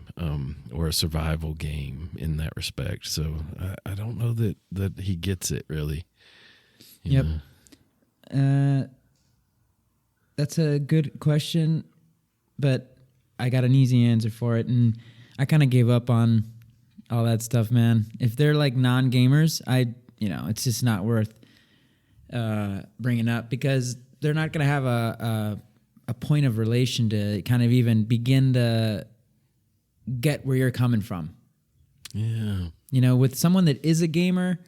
or a survival game in that respect. So I don't know that he gets it really. Yep. That's a good question, but I got an easy answer for it. And I kind of gave up on all that stuff, man. If they're like non-gamers, it's just not worth bringing up because they're not going to have a point of relation to kind of even begin to get where you're coming from. Yeah. With someone that is a gamer,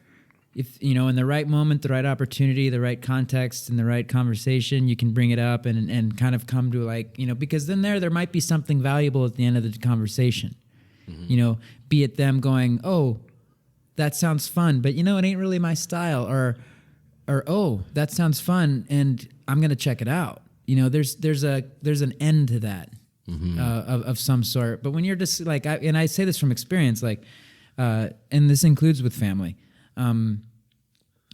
if, in the right moment, the right opportunity, the right context, and the right conversation, you can bring it up and kind of come to like, because then there might be something valuable at the end of the conversation. Mm-hmm. Be it them going, oh, that sounds fun, but it ain't really my style, or oh, that sounds fun, and I'm gonna check it out. There's an end to that. Mm-hmm. Of some sort. But when you're just like, I say this from experience, like, and this includes with family.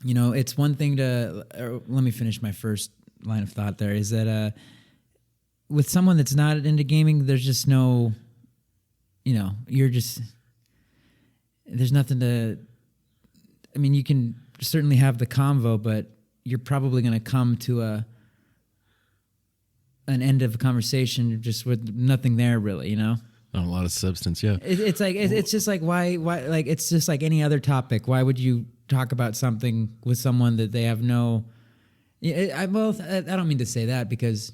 It's one thing let me finish my first line of thought there, is that with someone that's not into gaming, there's just no, there's nothing to, you can certainly have the convo, but you're probably going to come to an end of a conversation just with nothing there really, Not a lot of substance, yeah. It's like it's just like why like it's just like any other topic. Why would you talk about something with someone that they have no? I don't mean to say that because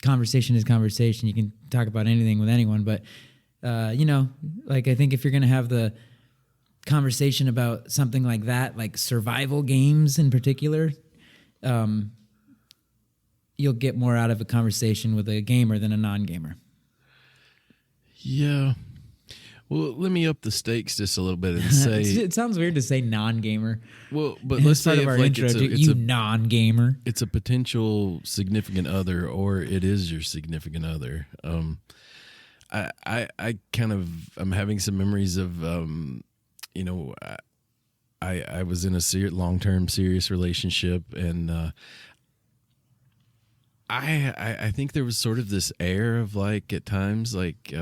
conversation is conversation. You can talk about anything with anyone, but like I think if you're gonna have the conversation about something like that, like survival games in particular, you'll get more out of a conversation with a gamer than a non-gamer. Yeah. Well, let me up the stakes just a little bit and say... It sounds weird to say non-gamer. Well, but let's say our intro, it's a non-gamer. It's a potential significant other, or it is your significant other. I kind of... I'm having some memories of... I was in a long-term serious relationship, and I think there was sort of this air of like at times like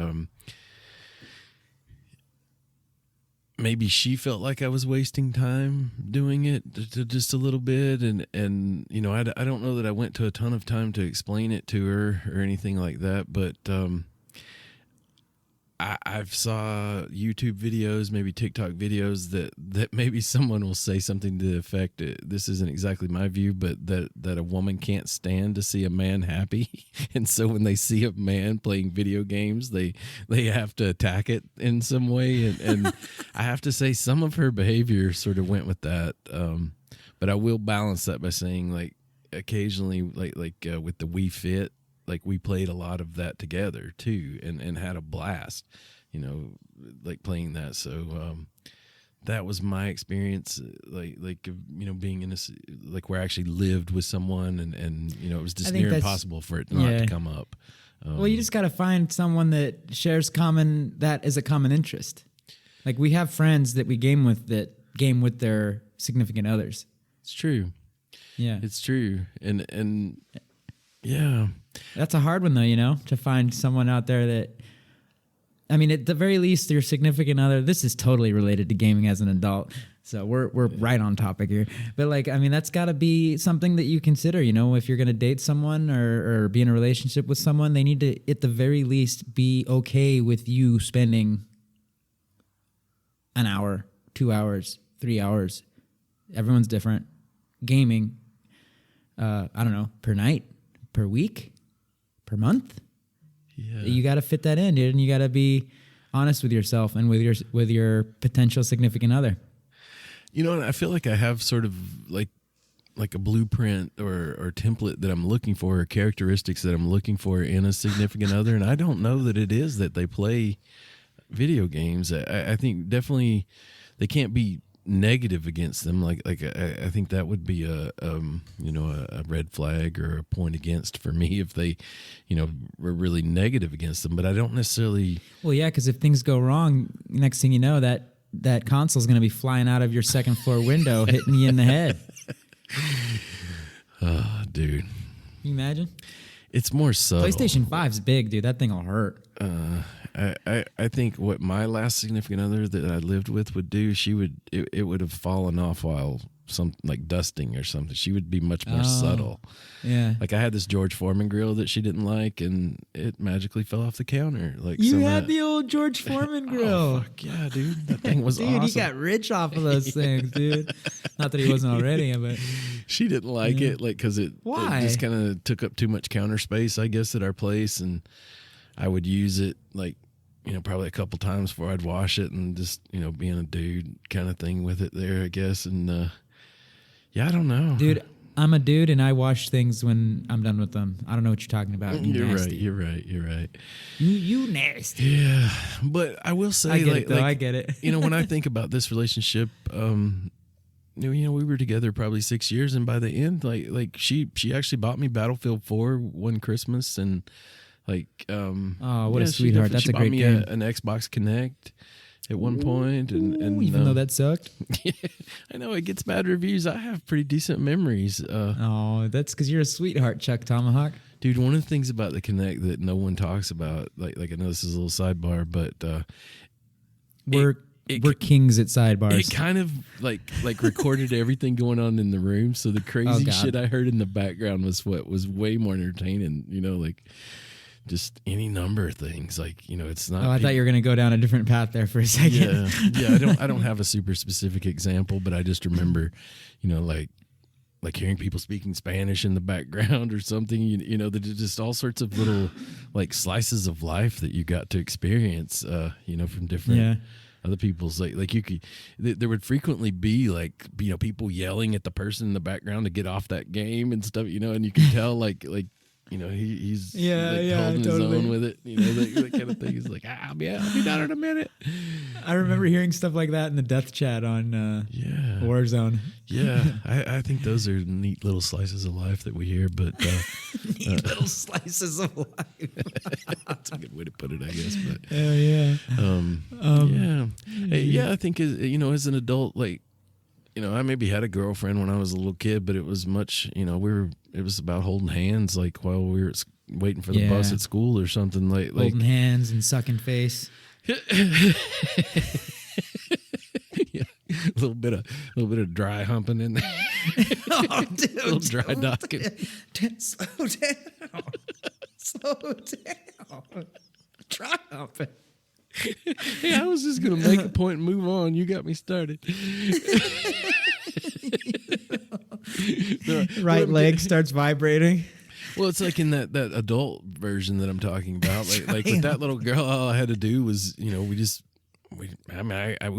maybe she felt like I was wasting time doing it just a little bit, and I don't know that I went to a ton of time to explain it to her or anything like that, but I've saw YouTube videos, maybe TikTok videos that maybe someone will say something to the effect, this isn't exactly my view, but that a woman can't stand to see a man happy. And so when they see a man playing video games, they have to attack it in some way. And I have to say some of her behavior sort of went with that. But I will balance that by saying like occasionally like with the Wii Fit, like we played a lot of that together too, and had a blast, like playing that. So that was my experience, like being in this, like where I actually lived with someone, and it was just near impossible for it not to come up. Well, you just got to find someone that shares that as a common interest. Like we have friends that we game with that game with their significant others. It's true. Yeah. It's true. And yeah. That's a hard one though, to find someone out there that, I mean, at the very least, your significant other, this is totally related to gaming as an adult. So we're right on topic here. But like, I mean, that's got to be something that you consider, if you're going to date someone or be in a relationship with someone, they need to, at the very least, be okay with you spending an hour, 2 hours, 3 hours. Everyone's different. Gaming, I don't know, per night, per week, per month. Yeah. You got to fit that in, dude, and you got to be honest with yourself and with your potential significant other. And I feel like I have sort of like a blueprint or template that I'm looking for, or characteristics that I'm looking for in a significant other, and I don't know that it is that they play video games. I think definitely they can't be negative against them. Like I think that would be a red flag or a point against for me if they, were really negative against them. But I don't necessarily. Well, yeah, because if things go wrong, next thing you know, that console's going to be flying out of your second floor window, hitting you in the head. Oh, dude. Can you imagine? It's more subtle. PlayStation 5's big, dude. That thing will hurt. I think what my last significant other that I lived with would do, it would have fallen off while like dusting or something. She would be much more subtle. Yeah. Like I had this George Foreman grill that she didn't like, and it magically fell off the counter. Like you had the old George Foreman grill. Oh, fuck yeah, dude. That thing was awesome. Dude, he got rich off of those things, dude. Not that he wasn't already, but she didn't like it, like because it just kind of took up too much counter space, I guess, at our place, and I would use it like, probably a couple times before I'd wash it, and just, being a dude kind of thing with it there, I guess. And yeah, I don't know. Dude, I'm a dude and I wash things when I'm done with them. I don't know what you're talking about. You're right. You nasty. Yeah. But I will say, I get it, though. I get it. When I think about this relationship, we were together probably 6 years, and by the end, like she actually bought me Battlefield 4 one Christmas, and like, what a sweetheart. That's a great game. An Xbox Connect at one point, and even though that sucked. Yeah, I know it gets bad reviews. I have pretty decent memories. That's because you're a sweetheart, ChukTomahawk. Dude, one of the things about the Connect that no one talks about, like I know this is a little sidebar, but we're kings at sidebars. It kind of like recorded everything going on in the room, so the crazy shit I heard in the background was what was way more entertaining. Like just any number of things. Like, it's not. Oh, I thought you were going to go down a different path there for a second. Yeah. I don't have a super specific example, but I just remember, like hearing people speaking Spanish in the background or something. Just all sorts of little like slices of life that you got to experience. From different. Other people's like you could, there would frequently be like people yelling at the person in the background to get off that game and stuff. And you can tell like. He's holding his own with it, that kind of thing. He's like, I'll be down in a minute. I remember hearing stuff like that in the death chat on Warzone. Yeah, I think those are neat little slices of life that we hear, but neat little slices of life. That's a good way to put it, I guess. But I think as an adult, like. I maybe had a girlfriend when I was a little kid, but it was much, it was about holding hands, like while we were waiting for the bus at school or something like holding hands and sucking face. Yeah, a little bit of dry humping in there. Oh, dude, a little dry docking. Slow down. Dry humping. Hey, I was just gonna make a point and move on. You got me started. Right leg starts vibrating. Well, it's like in that adult version that I'm talking about. Like with that little girl, all I had to do was, we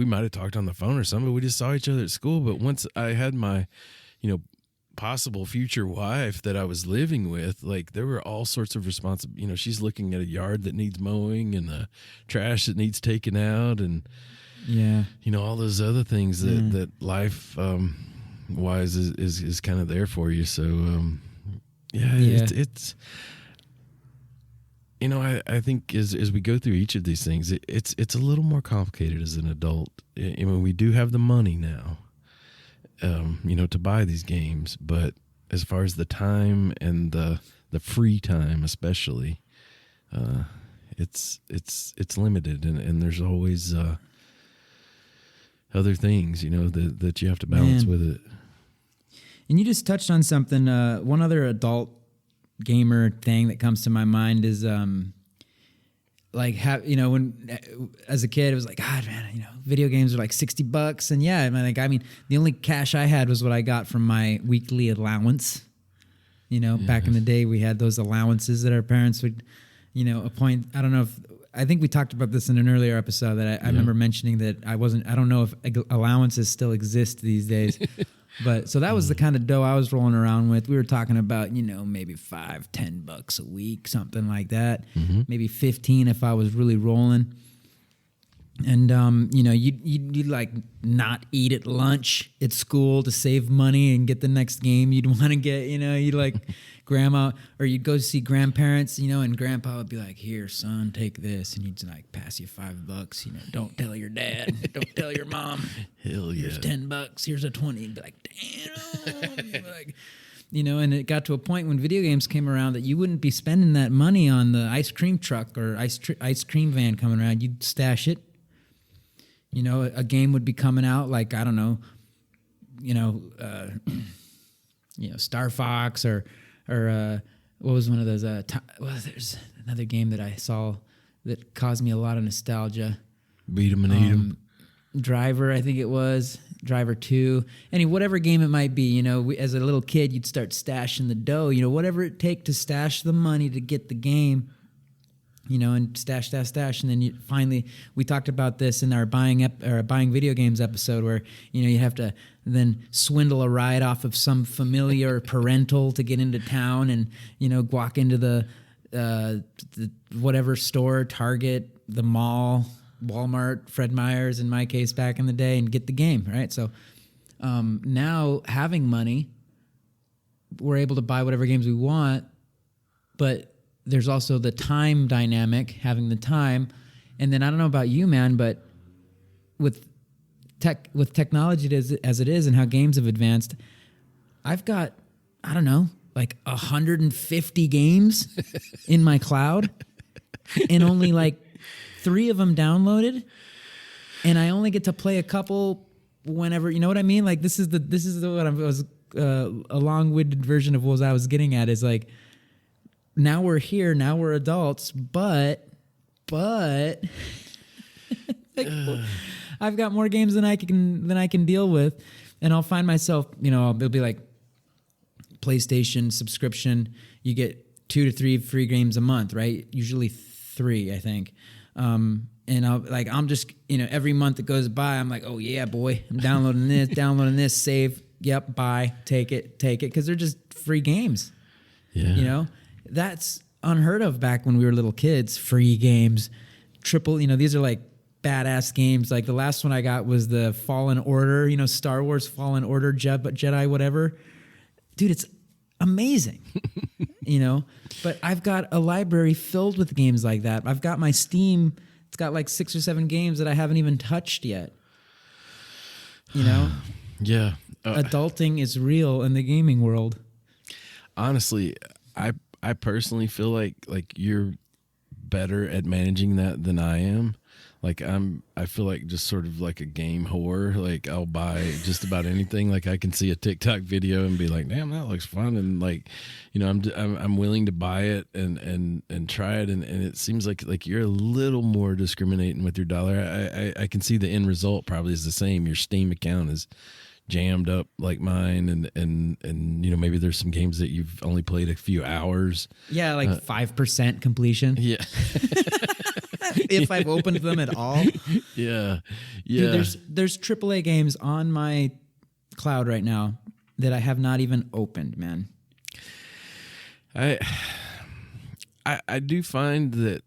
might have talked on the phone or something, but we just saw each other at school. But once I had my, possible future wife that I was living with, like there were all sorts of responsibilities. She's looking at a yard that needs mowing and the trash that needs taken out, and all those other things that life wise is kind of there for you. So it's I think as we go through each of these things, it's a little more complicated as an adult. I mean, we do have the money now, to buy these games, but as far as the time and the free time, especially, it's limited, and there's always other things, that you have to balance with it. And you just touched on something. One other adult gamer thing that comes to my mind is when as a kid it was like, God, man, video games are like $60, and the only cash I had was what I got from my weekly allowance. Back in the day we had those allowances that our parents would appoint. I think we talked about this in an earlier episode that I remember mentioning that I don't know if allowances still exist these days. But so that was the kind of dough I was rolling around with. We were talking about, maybe $5-10 a week, something like that. Mm-hmm. Maybe 15 if I was really rolling. And, you'd like not eat at lunch at school to save money and get the next game you'd want to get, you'd like grandma, or you'd go see grandparents, and grandpa would be like, here, son, take this. And he'd like pass you $5, don't tell your dad, don't tell your mom. Hell yeah. Here's $10, here's a 20. He'd be like, damn. And it got to a point when video games came around that you wouldn't be spending that money on the ice cream truck or ice cream van coming around. You'd stash it. A game would be coming out like, I don't know, Star Fox or what was one of those? There's another game that I saw that caused me a lot of nostalgia. Beat 'em and eat 'em. Driver, I think it was. Driver 2. Whatever game it might be, as a little kid, you'd start stashing the dough, whatever it take to stash the money to get the game. And stash. And then we talked about this in our buying video games episode where, you have to then swindle a ride off of some familiar parental to get into town and, walk into the whatever store, Target, the mall, Walmart, Fred Meyer's in my case back in the day, and get the game, right? So now having money, we're able to buy whatever games we want, but there's also the time dynamic, having the time. And then I don't know about you, man, but with technology as it is and how games have advanced, I've got, I don't know, like 150 games in my cloud and only like 3 of them downloaded. And I only get to play a couple whenever, you know what I mean? Like this is what I was, a long-winded version of what I was getting at is like, now we're here, now we're adults, but like, I've got more games than I can deal with, and I'll find myself, it'll be like PlayStation subscription. You get 2 to 3 free games a month, right? Usually 3, I think. And I'm just, every month that goes by, I'm like, oh yeah, boy, I'm downloading this, save, yep, buy, take it, because they're just free games. Yeah. That's unheard of back when we were little kids. Free games, triple. These are like badass games. Like the last one I got was the Fallen Order. Star Wars Fallen Order, Jedi, whatever. Dude, it's amazing. But I've got a library filled with games like that. I've got my Steam. It's got like 6 or 7 games that I haven't even touched yet. Yeah. Adulting is real in the gaming world. Honestly, I personally feel like you're better at managing that than I am. Like I feel like just sort of like a game whore. Like I'll buy just about anything. Like I can see a TikTok video and be like, damn, that looks fun. And like, I'm willing to buy it and try it. And it seems like you're a little more discriminating with your dollar. I can see the end result probably is the same. Your Steam account is jammed up like mine, and maybe there's some games that you've only played a few hours. Yeah, like 5% completion. Yeah. If I've opened them at all. Yeah. Dude, there's AAA games on my cloud right now that I have not even opened, man. I do find that,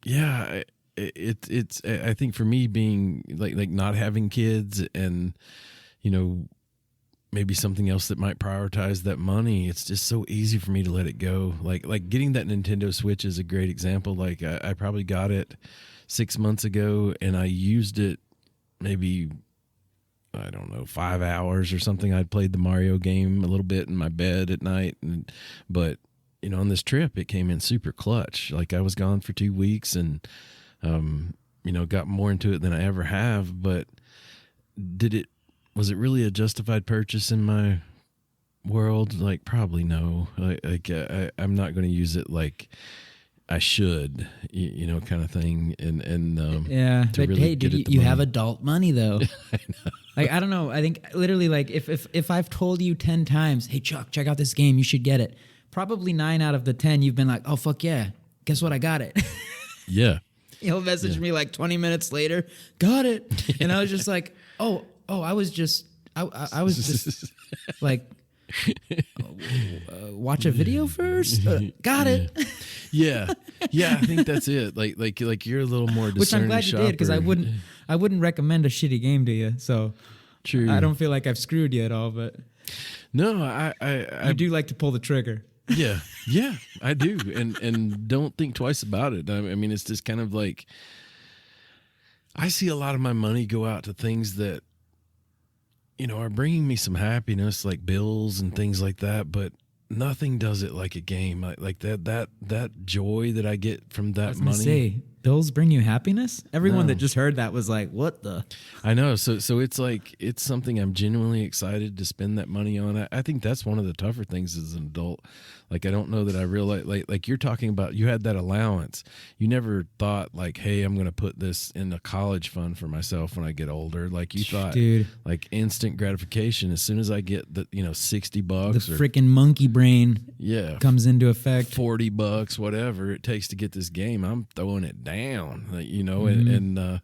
yeah, it's I think for me being like not having kids and maybe something else that might prioritize that money, it's just so easy for me to let it go. Like getting that Nintendo Switch is a great example. Like I probably got it 6 months ago, and I used it maybe, I don't know, 5 hours or something. I'd played the Mario game a little bit in my bed at night, but on this trip it came in super clutch. Like I was gone for 2 weeks, and got more into it than I ever have. But was it really a justified purchase in my world? Like, probably no. I'm not going to use it like I should, kind of thing. Yeah, but really hey, you have adult money though. I know. Like, I don't know. I think literally, like, if I've told you 10 times, hey Chuck, check out this game, you should get it. Probably 9 out of the 10, you've been like, oh fuck yeah, guess what, I got it. Yeah. He'll message me like 20 minutes later, got it, and I was just like, oh, I was just like, watch a video first. Got it. Yeah. I think that's it. Like you're a little more discerning. Which I'm glad you did, because I wouldn't recommend a shitty game to you. So true. I don't feel like I've screwed you at all, but no, I do like to pull the trigger. Yeah, I do, and don't think twice about it. I mean, it's just kind of like, I see a lot of my money go out to things that, are bringing me some happiness, like bills and things like that. But nothing does it like a game, like that joy that I get from that money. Say, bills bring you happiness? Everyone that just heard that was like, what the? I know. So it's like, it's something I'm genuinely excited to spend that money on. I think that's one of the tougher things as an adult. Like, I don't know that I realize, like you're talking about, you had that allowance. You never thought like, hey, I'm going to put this in a college fund for myself when I get older. Like, you thought, dude, like instant gratification. As soon as I get the, $60, the freaking monkey brain comes into effect. $40, whatever it takes to get this game, I'm throwing it down, and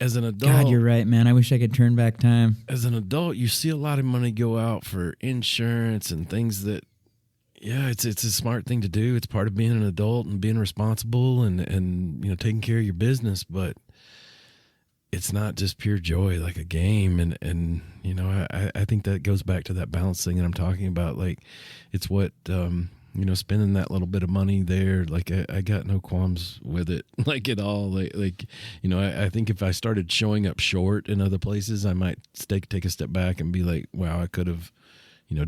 as an adult, God, you're right, man. I wish I could turn back time. As an adult, you see a lot of money go out for insurance and things that, it's a smart thing to do. It's part of being an adult and being responsible and taking care of your business, but it's not just pure joy like a game. And I think that goes back to that balance thing that I'm talking about. Like, it's what, spending that little bit of money there, like I got no qualms with it, like at all. I think if I started showing up short in other places, I might take a step back and be like, wow, I could have,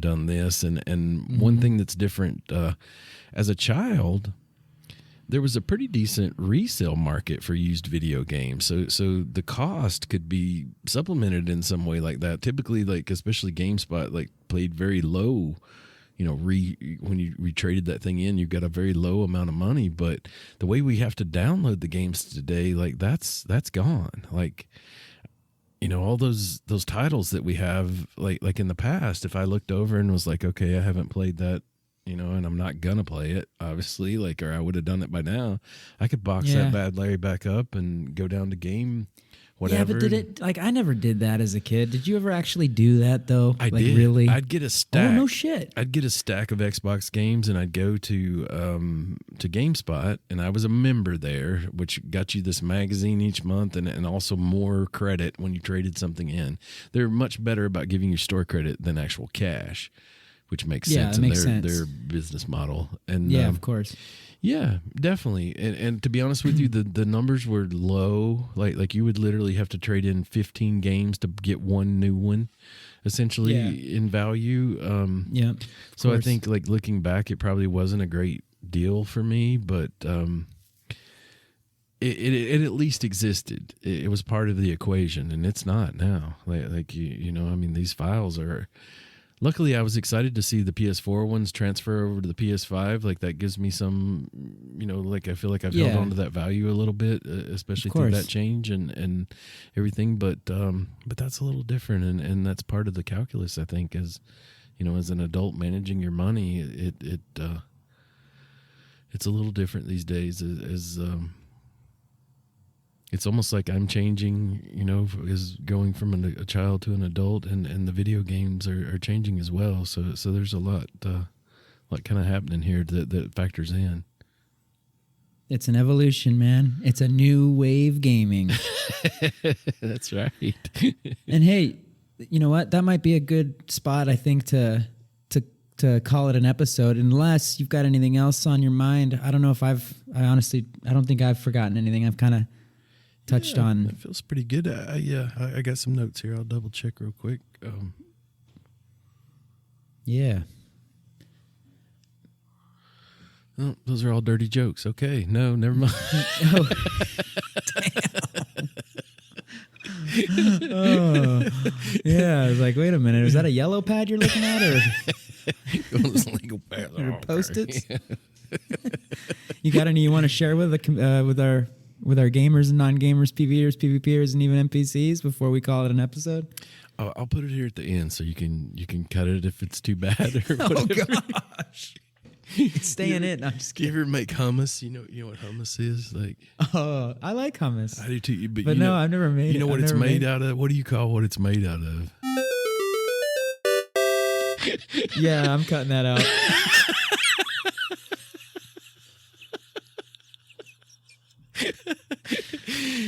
done this. And one thing that's different, as a child, there was a pretty decent resale market for used video games. So the cost could be supplemented in some way like that. Typically, like, especially GameSpot, like, played very low. When you traded that thing in, you got a very low amount of money. But the way we have to download the games today, like, that's gone. Like, all those titles that we have, like in the past, if I looked over and was like, okay, I haven't played that, and I'm not gonna play it, obviously, like, or I would have done it by now, I could box that bad Larry back up and go down to game. Whatever. Yeah, but I never did that as a kid. Did you ever actually do that though? I did. Really? I'd get a stack. Oh, no shit. I'd get a stack of Xbox games, and I'd go to GameSpot, and I was a member there, which got you this magazine each month, and also more credit when you traded something in. They're much better about giving you store credit than actual cash, which makes sense in their business model. And of course. Yeah, definitely. And to be honest with you, the numbers were low. Like you would literally have to trade in 15 games to get one new one, essentially, in value. So I think, like, looking back, it probably wasn't a great deal for me, but it at least existed. It was part of the equation, and it's not now. Like these files are. Luckily, I was excited to see the PS4 ones transfer over to the PS5. Like, that gives me some, like, I feel like I've held on to that value a little bit, especially through that change and everything. But that's a little different, and that's part of the calculus, I think, as an adult managing your money. It's a little different these days. It's almost like I'm changing, is going from a child to an adult, and the video games are changing as well. So there's a lot kind of happening here that factors in. It's an evolution, man. It's a new wave gaming. That's right. And hey, you know what? That might be a good spot, I think, to call it an episode, unless you've got anything else on your mind. I don't know if I don't think I've forgotten anything. I've kind of touched on. That feels pretty good. I got some notes here. I'll double check real quick. Yeah. Oh, those are all dirty jokes. Okay. No, never mind. Oh, damn. Oh, yeah. I was like, wait a minute. Is that a yellow pad you're looking at, or or Post-its? Yeah. You got any you want to share with our gamers and non-gamers, PVers, PvPers, and even NPCs before we call it an episode? I'll put it here at the end so you can cut it if it's too bad or whatever. Oh gosh. It's staying in. I'm just kidding. You ever make hummus? You know what hummus is? Like, oh, I like hummus. I do too. But no, I've never made it. You know what it's made out of? What do you call what it's made out of? Yeah, I'm cutting that out.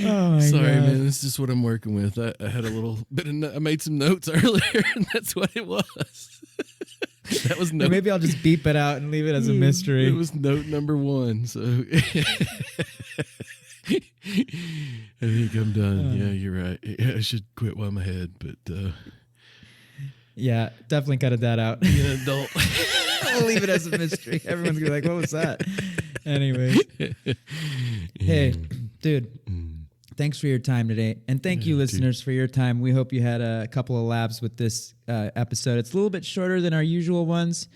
Oh my Sorry, God. man. This is just what I'm working with. I had a little bit of. I made some notes earlier, and that's what it was. That was Or maybe I'll just beep it out and leave it as a mystery. It was note number 1. So I think I'm done. Yeah, you're right. I should quit while I'm ahead, but yeah, definitely cut that out. Be an adult. We'll leave it as a mystery. Everyone's gonna be like, "What was that?" Anyways, hey, dude. Thanks for your time today. And thank you, listeners, for your time. We hope you had a couple of laughs with this episode. It's a little bit shorter than our usual ones.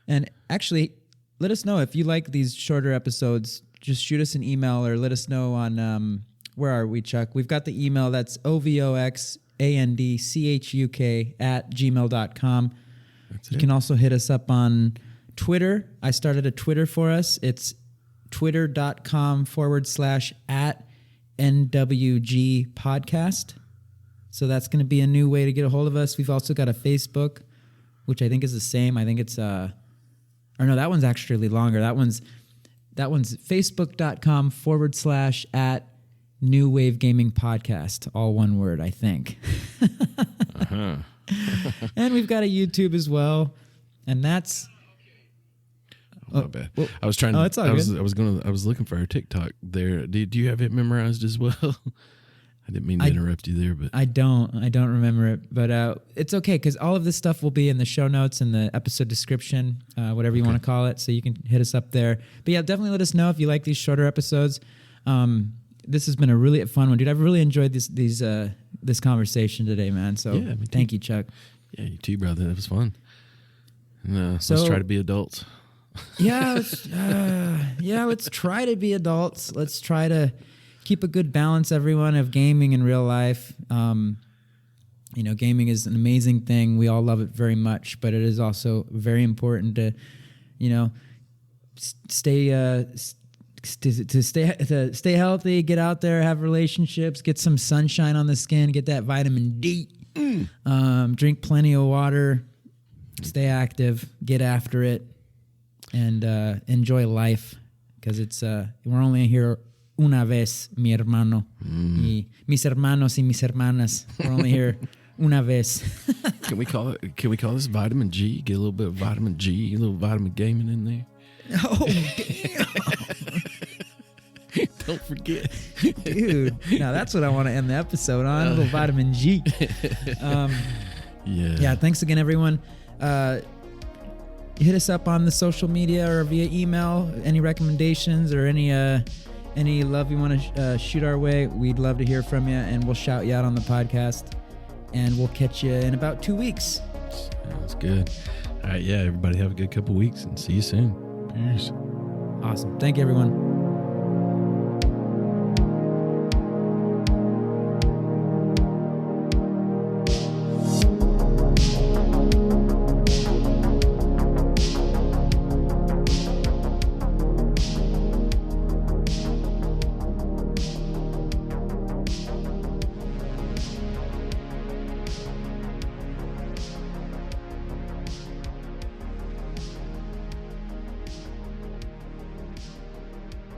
And actually, let us know if you like these shorter episodes. Just shoot us an email or let us know on, where are we, Chuck? We've got the email. That's ovoxandchuk@gmail.com. You can also hit us up on Twitter. I started a Twitter for us. It's twitter.com/@NWG podcast. So that's going to be a new way to get a hold of us. We've also got a Facebook, which I think is the same. I think it's or no, that one's actually longer. That one's facebook.com/@New Wave Gaming Podcast. All one word, I think. Uh-huh. And we've got a YouTube as well. And that's my bad. Well, I was trying to. It's all good. I was looking for our TikTok there. Do you have it memorized as well? I didn't mean to interrupt you there, but I don't remember it. But it's okay because all of this stuff will be in the show notes and the episode description, whatever you want to call it. So you can hit us up there. But yeah, definitely let us know if you like these shorter episodes. This has been a really fun one, dude. I've really enjoyed this conversation today, man. So thank you, Chuck. Yeah, you too, brother. That was fun. And, let's try to be adults. Yeah, let's try to be adults. Let's try to keep a good balance, everyone, of gaming in real life. Gaming is an amazing thing. We all love it very much, but it is also very important to, stay healthy, get out there, have relationships, get some sunshine on the skin, get that vitamin D, drink plenty of water, stay active, get after it. And enjoy life, because we're only here una vez, mi hermano, y mis hermanos y mis hermanas. We're only here una vez. Can we call this vitamin G? Get a little bit of vitamin G, a little vitamin gaming in there. Oh damn! Don't forget, dude. Now that's what I want to end the episode on. A little vitamin G. Yeah. Thanks again, everyone. Hit us up on the social media or via email. Any recommendations or any love you want to shoot our way, we'd love to hear from you, and we'll shout you out on the podcast. And we'll catch you in about 2 weeks. Sounds good. All right, everybody have a good couple weeks, and see you soon. Peace. Awesome. Thank you, everyone.